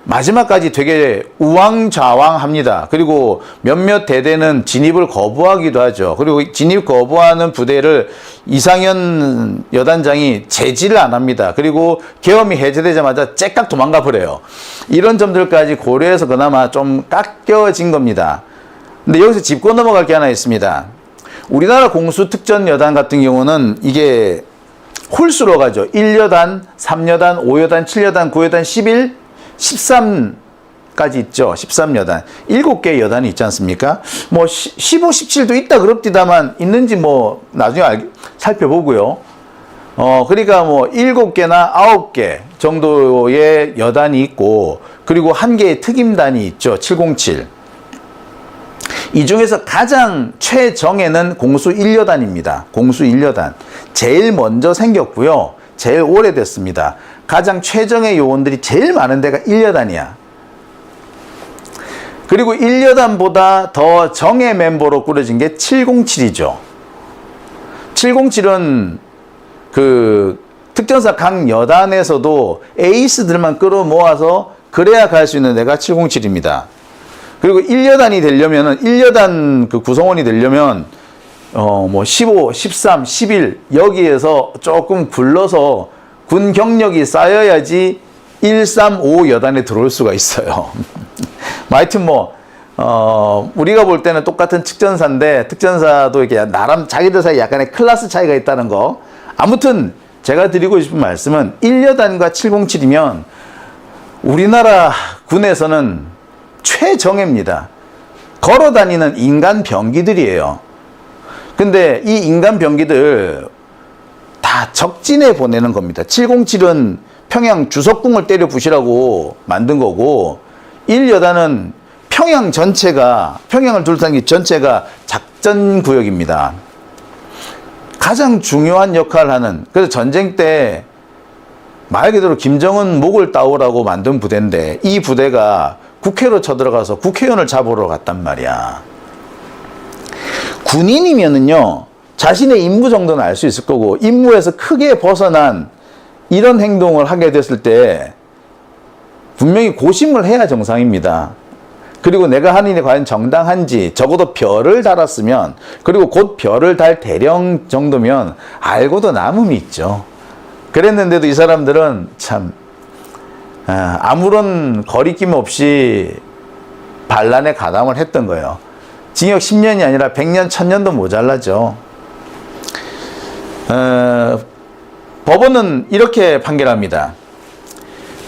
마지막까지 되게 우왕좌왕합니다. 그리고 몇몇 대대는 진입을 거부하기도 하죠. 그리고 진입 거부하는 부대를 이상현 여단장이 제지를 안 합니다. 그리고 계엄이 해제되자마자 째깍 도망가 버려요. 이런 점들까지 고려해서 그나마 좀 깎여진 겁니다. 근데 여기서 짚고 넘어갈 게 하나 있습니다. 우리나라 공수특전여단 같은 경우는 이게 홀수로 가죠. 1여단, 3여단, 5여단, 7여단, 9여단, 11, 13까지 있죠. 13여단. 7개의 여단이 있지 않습니까? 뭐 15, 17도 있다 그럽디다만 있는지 뭐 나중에 살펴보고요. 그러니까 뭐 7개나 9개 정도의 여단이 있고 그리고 1개의 특임단이 있죠. 707. 이 중에서 가장 최정예는 공수 1여단입니다. 공수 1여단. 제일 먼저 생겼고요. 제일 오래됐습니다. 가장 최정예 요원들이 제일 많은 데가 1여단이야. 그리고 1여단보다 더 정예 멤버로 꾸려진 게 707이죠. 707은 그 특전사 각 여단에서도 에이스들만 끌어모아서 그래야 갈 수 있는 데가 707입니다. 그리고 1여단이 되려면은 1여단 그 구성원이 되려면 뭐 15, 13, 11 여기에서 조금 굴러서 군 경력이 쌓여야지 135 여단에 들어올 수가 있어요. 하여튼 뭐 우리가 볼 때는 똑같은 특전사인데 특전사도 이렇게 나름 자기들 사이에 약간의 클래스 차이가 있다는 거. 아무튼 제가 드리고 싶은 말씀은 1여단과 707이면 우리나라 군에서는 최정예입니다. 걸어 다니는 인간 병기들이에요. 근데 이 인간 병기들 다 적진에 보내는 겁니다. 707은 평양 주석궁을 때려 부시라고 만든 거고 1여단은 평양 전체가 평양을 둘러싼 전체가 작전 구역입니다. 가장 중요한 역할을 하는 그래서 전쟁 때 말 그대로 김정은 목을 따오라고 만든 부대인데 이 부대가 국회로 쳐들어가서 국회의원을 잡으러 갔단 말이야. 군인이면은요 자신의 임무 정도는 알 수 있을 거고 임무에서 크게 벗어난 이런 행동을 하게 됐을 때 분명히 고심을 해야 정상입니다. 그리고 내가 하는 일이 과연 정당한지 적어도 별을 달았으면 그리고 곧 별을 달 대령 정도면 알고도 남음이 있죠. 그랬는데도 이 사람들은 참 아무런 거리낌 없이 반란에 가담을 했던 거예요. 징역 10년이 아니라 100년, 1000년도 모자라죠. 법원은 이렇게 판결합니다.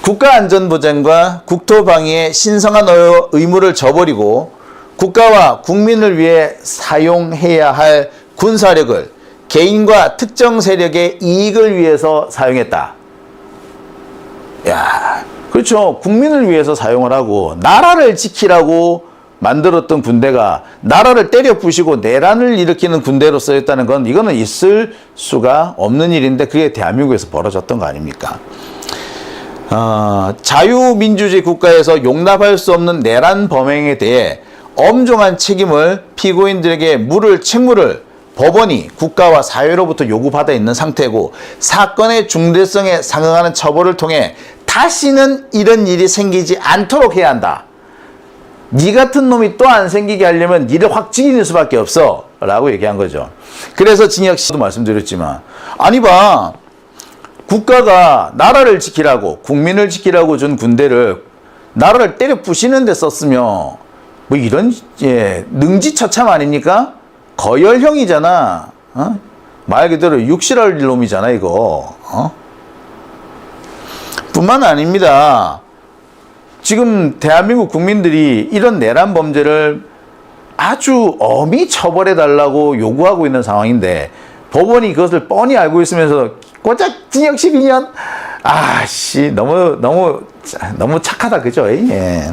국가안전보장과 국토방위의 신성한 의무를 저버리고 국가와 국민을 위해 사용해야 할 군사력을 개인과 특정 세력의 이익을 위해서 사용했다. 야, 그렇죠. 국민을 위해서 사용을 하고 나라를 지키라고 만들었던 군대가 나라를 때려 부시고 내란을 일으키는 군대로 쓰였다는 건 이거는 있을 수가 없는 일인데 그게 대한민국에서 벌어졌던 거 아닙니까? 자유민주주의 국가에서 용납할 수 없는 내란 범행에 대해 엄중한 책임을 피고인들에게 물을 책무를 법원이 국가와 사회로부터 요구받아 있는 상태고 사건의 중대성에 상응하는 처벌을 통해 다시는 이런 일이 생기지 않도록 해야 한다. 니 같은 놈이 또 안 생기게 하려면 니를 확 죽이는 수밖에 없어 라고 얘기한 거죠. 그래서 징역 시도 말씀드렸지만 아니 봐 국가가 나라를 지키라고 국민을 지키라고 준 군대를 나라를 때려 부시는 데 썼으면 뭐 이런 능지처참 아닙니까? 거열형이잖아. 말 그대로 육실할 놈이잖아 이거. 뿐만 아닙니다. 지금 대한민국 국민들이 이런 내란 범죄를 아주 엄히 처벌해달라고 요구하고 있는 상황인데 법원이 그것을 뻔히 알고 있으면서 고작 징역 12년? 아씨 너무 착하다 그죠? 예.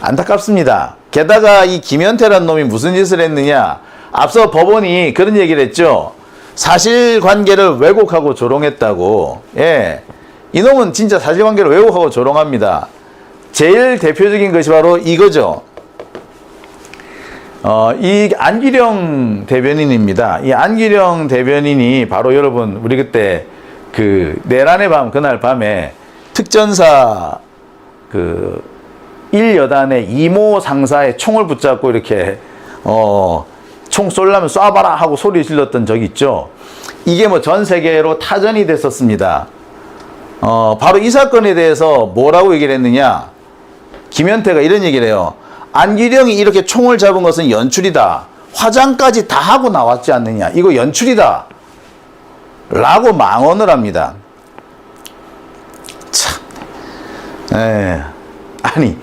안타깝습니다. 게다가 이 김현태란 놈이 무슨 짓을 했느냐? 앞서 법원이 그런 얘기를 했죠. 사실관계를 왜곡하고 조롱했다고. 예. 이놈은 진짜 사실관계를 왜곡하고 조롱합니다. 제일 대표적인 것이 바로 이거죠. 이 안기령 대변인입니다. 이 안기령 대변인이 바로 여러분 우리 그때 그 내란의 밤 그날 밤에 특전사 그 1여단의 이모 상사의 총을 붙잡고 이렇게 총 쏠라면 쏴봐라 하고 소리 질렀던 적 있죠. 이게 뭐 전 세계로 타전이 됐었습니다. 바로 이 사건에 대해서 뭐라고 얘기를 했느냐. 김현태가 이런 얘기를 해요. 안기령이 이렇게 총을 잡은 것은 연출이다. 화장까지 다 하고 나왔지 않느냐. 이거 연출이다. 라고 망언을 합니다. 참. 아니,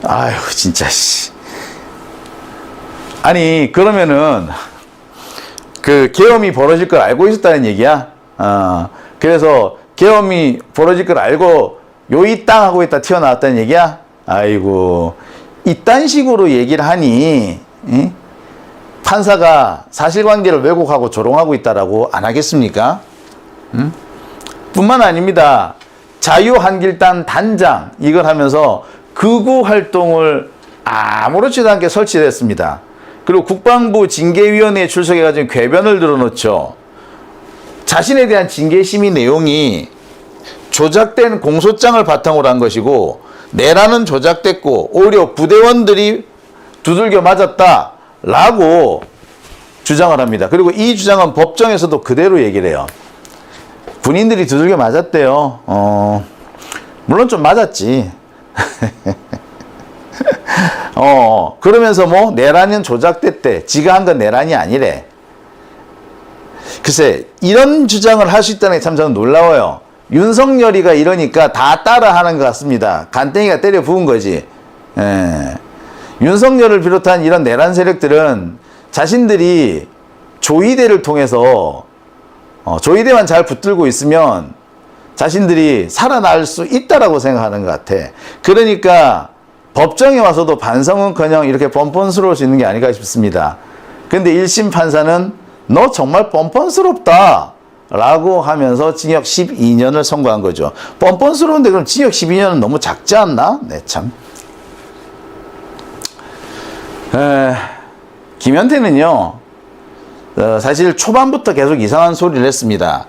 아유, 진짜, 씨. 아니, 그러면은, 그, 계엄이 벌어질 걸 알고 있었다는 얘기야? 그래서, 계엄이 벌어질 걸 알고, 요이 땅 하고 있다 튀어나왔다는 얘기야? 아이고, 이딴 식으로 얘기를 하니, 응? 판사가 사실관계를 왜곡하고 조롱하고 있다라고 안 하겠습니까? 응? 뿐만 아닙니다. 자유한길단 단장, 이걸 하면서 극우 활동을 아무렇지도 않게 설치됐습니다. 그리고 국방부 징계위원회에 출석해가지고 궤변을 들어놓죠. 자신에 대한 징계심의 내용이 조작된 공소장을 바탕으로 한 것이고 내란은 조작됐고 오히려 부대원들이 두들겨 맞았다라고 주장을 합니다. 그리고 이 주장은 법정에서도 그대로 얘기를 해요. 군인들이 두들겨 맞았대요. 물론 좀 맞았지. 그러면서 뭐 내란은 조작됐대. 지가 한 건 내란이 아니래. 글쎄 이런 주장을 할 수 있다는 게 참 저는 놀라워요. 윤석열이가 이러니까 다 따라하는 것 같습니다. 간땡이가 때려 부은 거지. 윤석열을 비롯한 이런 내란 세력들은 자신들이 조이대를 통해서 조이대만 잘 붙들고 있으면 자신들이 살아날 수 있다라고 생각하는 것 같아. 그러니까 법정에 와서도 반성은커녕 이렇게 뻔뻔스러울 수 있는 게 아닐까 싶습니다. 근데 1심 판사는 너 정말 뻔뻔스럽다 라고 하면서 징역 12년을 선고한 거죠. 뻔뻔스러운데 그럼 징역 12년은 너무 작지 않나? 네, 참. 김현태는요, 사실 초반부터 계속 이상한 소리를 했습니다.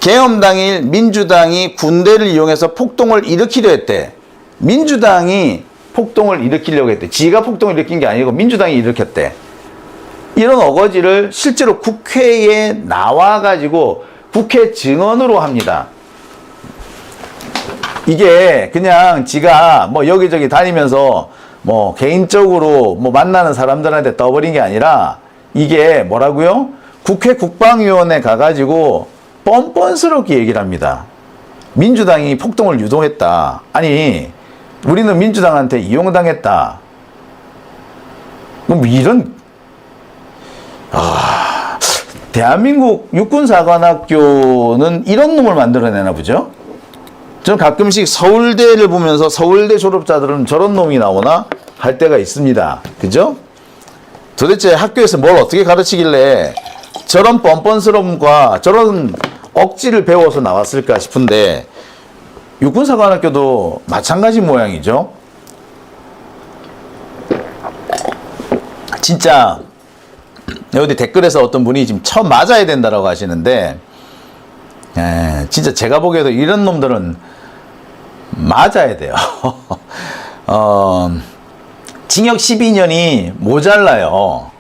계엄 당일 민주당이 군대를 이용해서 폭동을 일으키려 했대. 민주당이 폭동을 일으키려고 했대. 지가 폭동을 일으킨 게 아니고 민주당이 일으켰대. 이런 어거지를 실제로 국회에 나와가지고 국회 증언으로 합니다. 이게 그냥 지가 뭐 여기저기 다니면서 뭐 개인적으로 뭐 만나는 사람들한테 떠버린 게 아니라 이게 뭐라고요? 국회 국방위원회 가가지고 뻔뻔스럽게 얘기를 합니다. 민주당이 폭동을 유도했다. 아니, 우리는 민주당한테 이용당했다. 그럼 이런, 대한민국 육군사관학교는 이런 놈을 만들어내나 보죠? 저는 가끔씩 서울대를 보면서 서울대 졸업자들은 저런 놈이 나오나 할 때가 있습니다. 그죠? 도대체 학교에서 뭘 어떻게 가르치길래 저런 뻔뻔스러움과 저런 억지를 배워서 나왔을까 싶은데 육군사관학교도 마찬가지 모양이죠. 진짜 여기 댓글에서 어떤 분이 지금 처음 맞아야 된다라고 하시는데 진짜 제가 보기에도 이런 놈들은 맞아야 돼요. 징역 12년이 모자라요.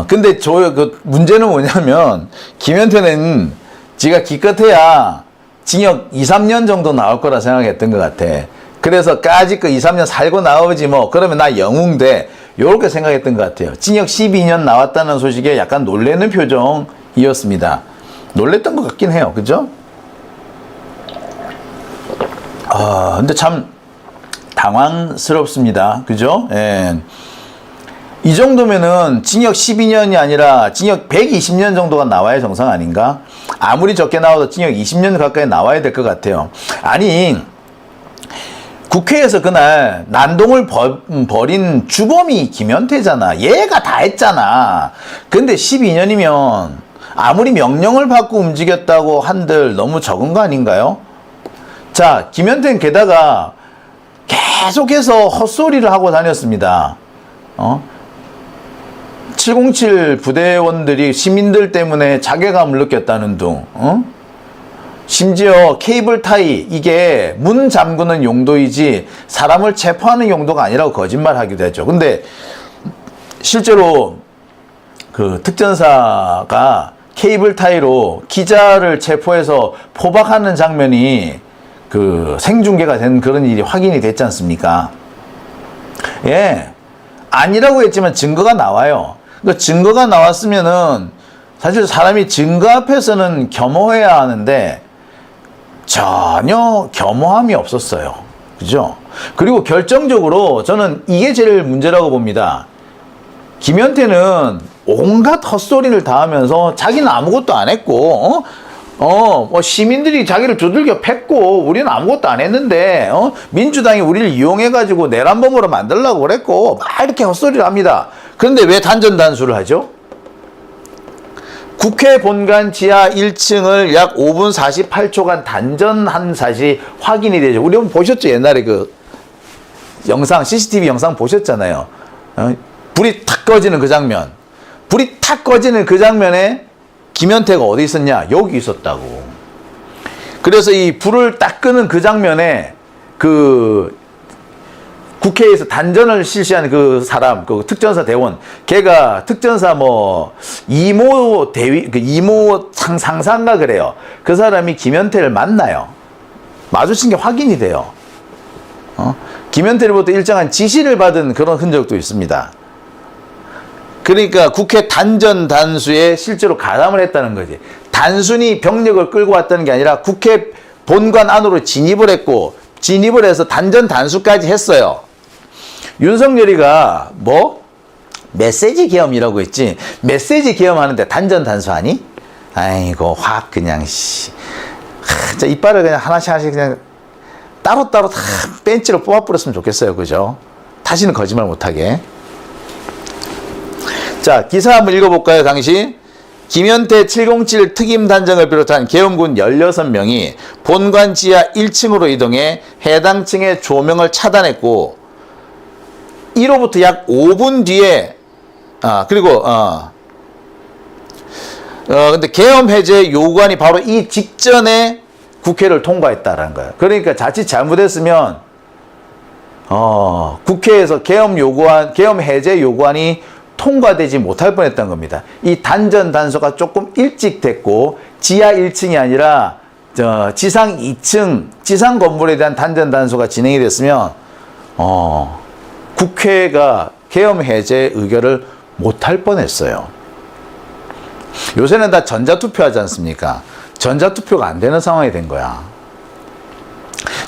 근데 그 문제는 뭐냐면 김현태는 지가 기껏해야 징역 2, 3년 정도 나올 거라 생각했던 것 같아. 그래서 까짓 거 2, 3년 살고 나오지 뭐 그러면 나 영웅돼 요렇게 생각했던 것 같아요. 징역 12년 나왔다는 소식에 약간 놀라는 표정이었습니다. 놀랬던 것 같긴 해요. 그죠? 근데 참 당황스럽습니다. 그죠? 예. 이 정도면은 징역 12년이 아니라 징역 120년 정도가 나와야 정상 아닌가? 아무리 적게 나와도 징역 20년 가까이 나와야 될 것 같아요. 아니, 국회에서 그날 난동을 벌인 주범이 김현태잖아. 얘가 다 했잖아. 근데 12년이면 아무리 명령을 받고 움직였다고 한들 너무 적은 거 아닌가요? 자, 김현태는 게다가 계속해서 헛소리를 하고 다녔습니다. 707 부대원들이 시민들 때문에 자괴감을 느꼈다는 둥, 심지어 케이블 타이 이게 문 잠그는 용도이지 사람을 체포하는 용도가 아니라고 거짓말하기도 했죠. 근데 실제로 그 특전사가 케이블 타이로 기자를 체포해서 포박하는 장면이 그 생중계가 된 그런 일이 확인이 됐지 않습니까? 예. 아니라고 했지만 증거가 나와요. 그 증거가 나왔으면은 사실 사람이 증거 앞에서는 겸허해야 하는데 전혀 겸허함이 없었어요. 그죠? 그리고 결정적으로 저는 이게 제일 문제라고 봅니다. 김현태는 온갖 헛소리를 다 하면서 자기는 아무것도 안 했고, 뭐 시민들이 자기를 두들겨 팼고, 우리는 아무것도 안 했는데, 민주당이 우리를 이용해가지고 내란범으로 만들려고 그랬고, 막 이렇게 헛소리를 합니다. 그런데 왜 단전단수를 하죠? 국회 본관 지하 1층을 약 5분 48초간 단전한 사실이 확인이 되죠. 우리 보셨죠? 옛날에 그 영상, CCTV 영상 보셨잖아요. 불이 탁 꺼지는 그 장면. 불이 탁 꺼지는 그 장면에 김현태가 어디 있었냐? 여기 있었다고. 그래서 이 불을 딱 끄는 그 장면에 그 국회에서 단전을 실시한 그 사람, 그 특전사 대원, 걔가 특전사 뭐 이모 대위, 그 이모 상사인가 그래요. 그 사람이 김현태를 만나요. 마주친 게 확인이 돼요. 김현태로부터 일정한 지시를 받은 그런 흔적도 있습니다. 그러니까 국회 단전 단수에 실제로 가담을 했다는 거지. 단순히 병력을 끌고 왔다는 게 아니라 국회 본관 안으로 진입을 했고, 진입을 해서 단전 단수까지 했어요. 윤석열이가 뭐 메시지 계엄이라고 했지, 메시지 계엄하는데 단전 단수하니? 아이고 확 그냥 진짜 이빨을 그냥 하나씩 그냥 따로따로 다 벤치로 뽑아버렸으면 좋겠어요. 그죠? 다시는 거짓말 못하게. 자, 기사 한번 읽어볼까요? 당시 김현태 707 특임 단장을 비롯한 계엄군 16명이 본관 지하 1층으로 이동해 해당 층의 조명을 차단했고, 이로부터 약 5분 뒤에 근데 계엄 해제 요구안이 바로 이 직전에 국회를 통과했다라는 거예요. 그러니까 자칫 잘못했으면 국회에서 계엄 해제 요구안이 통과되지 못할 뻔했던 겁니다. 이 단전 단수가 조금 일찍 됐고, 지하 1층이 아니라 지상 2층 지상 건물에 대한 단전 단수가 진행이 됐으면 국회가 계엄 해제 의결을 못할 뻔했어요. 요새는 다 전자투표하지 않습니까? 전자투표가 안 되는 상황이 된 거야.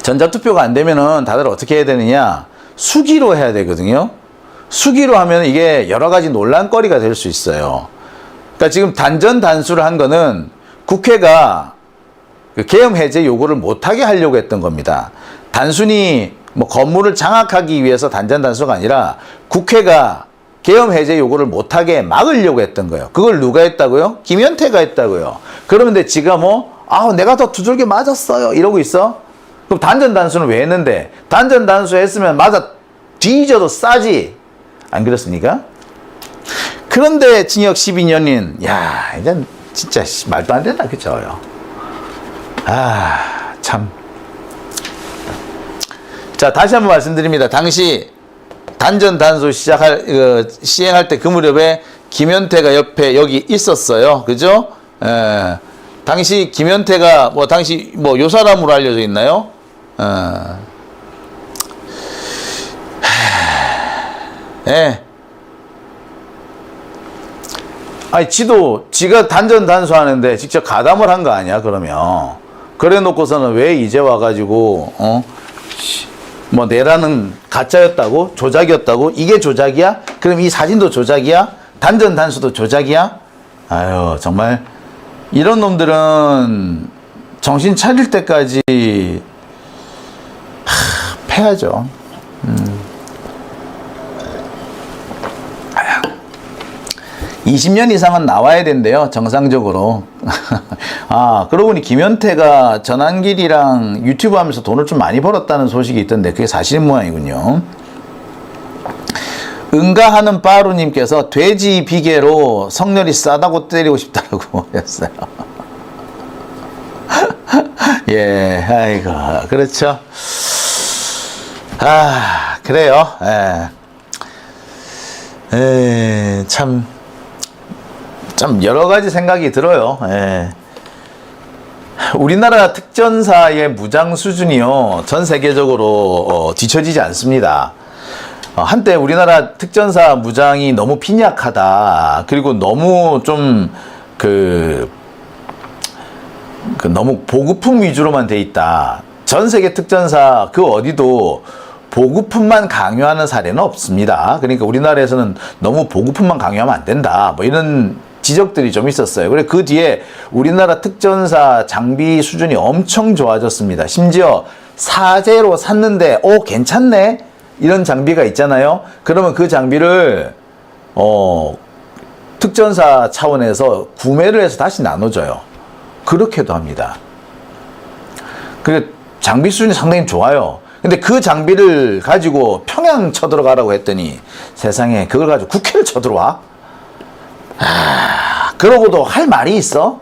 전자투표가 안 되면은 다들 어떻게 해야 되느냐? 수기로 해야 되거든요. 수기로 하면 이게 여러 가지 논란거리가 될 수 있어요. 그러니까 지금 단전 단수를 한 거는 국회가 그 계엄 해제 요구를 못하게 하려고 했던 겁니다. 단순히 뭐 건물을 장악하기 위해서 단전 단수가 아니라 국회가 계엄 해제 요구를 못하게 막으려고 했던 거예요. 그걸 누가 했다고요? 김현태가 했다고요. 그러는데 지가 내가 더 두들겨 맞았어요 이러고 있어? 그럼 단전 단수는 왜 했는데? 단전 단수 했으면 맞아 뒤져도 싸지. 안 그렇습니까? 그런데 징역 12년인, 이제 진짜 말도 안 된다, 그죠? 참. 자, 다시 한번 말씀드립니다. 당시 단전 단수 시행할 때 그 무렵에 김현태가 옆에 여기 있었어요. 그죠? 당시 김현태가 당시 요 사람으로 알려져 있나요? 아니, 지가 단전 단수하는데 직접 가담을 한 거 아니야, 그러면. 그래 놓고서는 왜 이제 와가지고, 내라는 가짜였다고? 조작이었다고? 이게 조작이야? 그럼 이 사진도 조작이야? 단전 단수도 조작이야? 아유, 정말. 이런 놈들은 정신 차릴 때까지, 패야죠. 20년 이상은 나와야 된대요, 정상적으로. 그러고 보니 김현태가 전환길이랑 유튜브 하면서 돈을 좀 많이 벌었다는 소식이 있던데 그게 사실인 모양이군요. 응가하는 빠루님께서 돼지 비계로 성렬이 싸다고 때리고 싶다라고 했어요. 예, 아이고, 그렇죠. 아, 그래요. 참 여러 가지 생각이 들어요. 우리나라 특전사의 무장 수준이요, 전 세계적으로 뒤처지지 않습니다. 한때 우리나라 특전사 무장이 너무 빈약하다. 그리고 너무 좀 너무 보급품 위주로만 돼 있다. 전 세계 특전사 그 어디도 보급품만 강요하는 사례는 없습니다. 그러니까 우리나라에서는 너무 보급품만 강요하면 안 된다. 뭐 이런 지적들이 좀 있었어요. 그래 그 뒤에 우리나라 특전사 장비 수준이 엄청 좋아졌습니다. 심지어 사제로 샀는데 괜찮네? 이런 장비가 있잖아요. 그러면 그 장비를 특전사 차원에서 구매를 해서 다시 나눠줘요. 그렇게도 합니다. 그래 장비 수준이 상당히 좋아요. 근데 그 장비를 가지고 평양 쳐들어가라고 했더니 세상에 그걸 가지고 국회를 쳐들어와? 그러고도 할 말이 있어?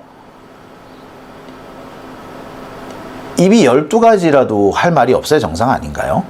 입이 12가지라도 할 말이 없어야 정상 아닌가요?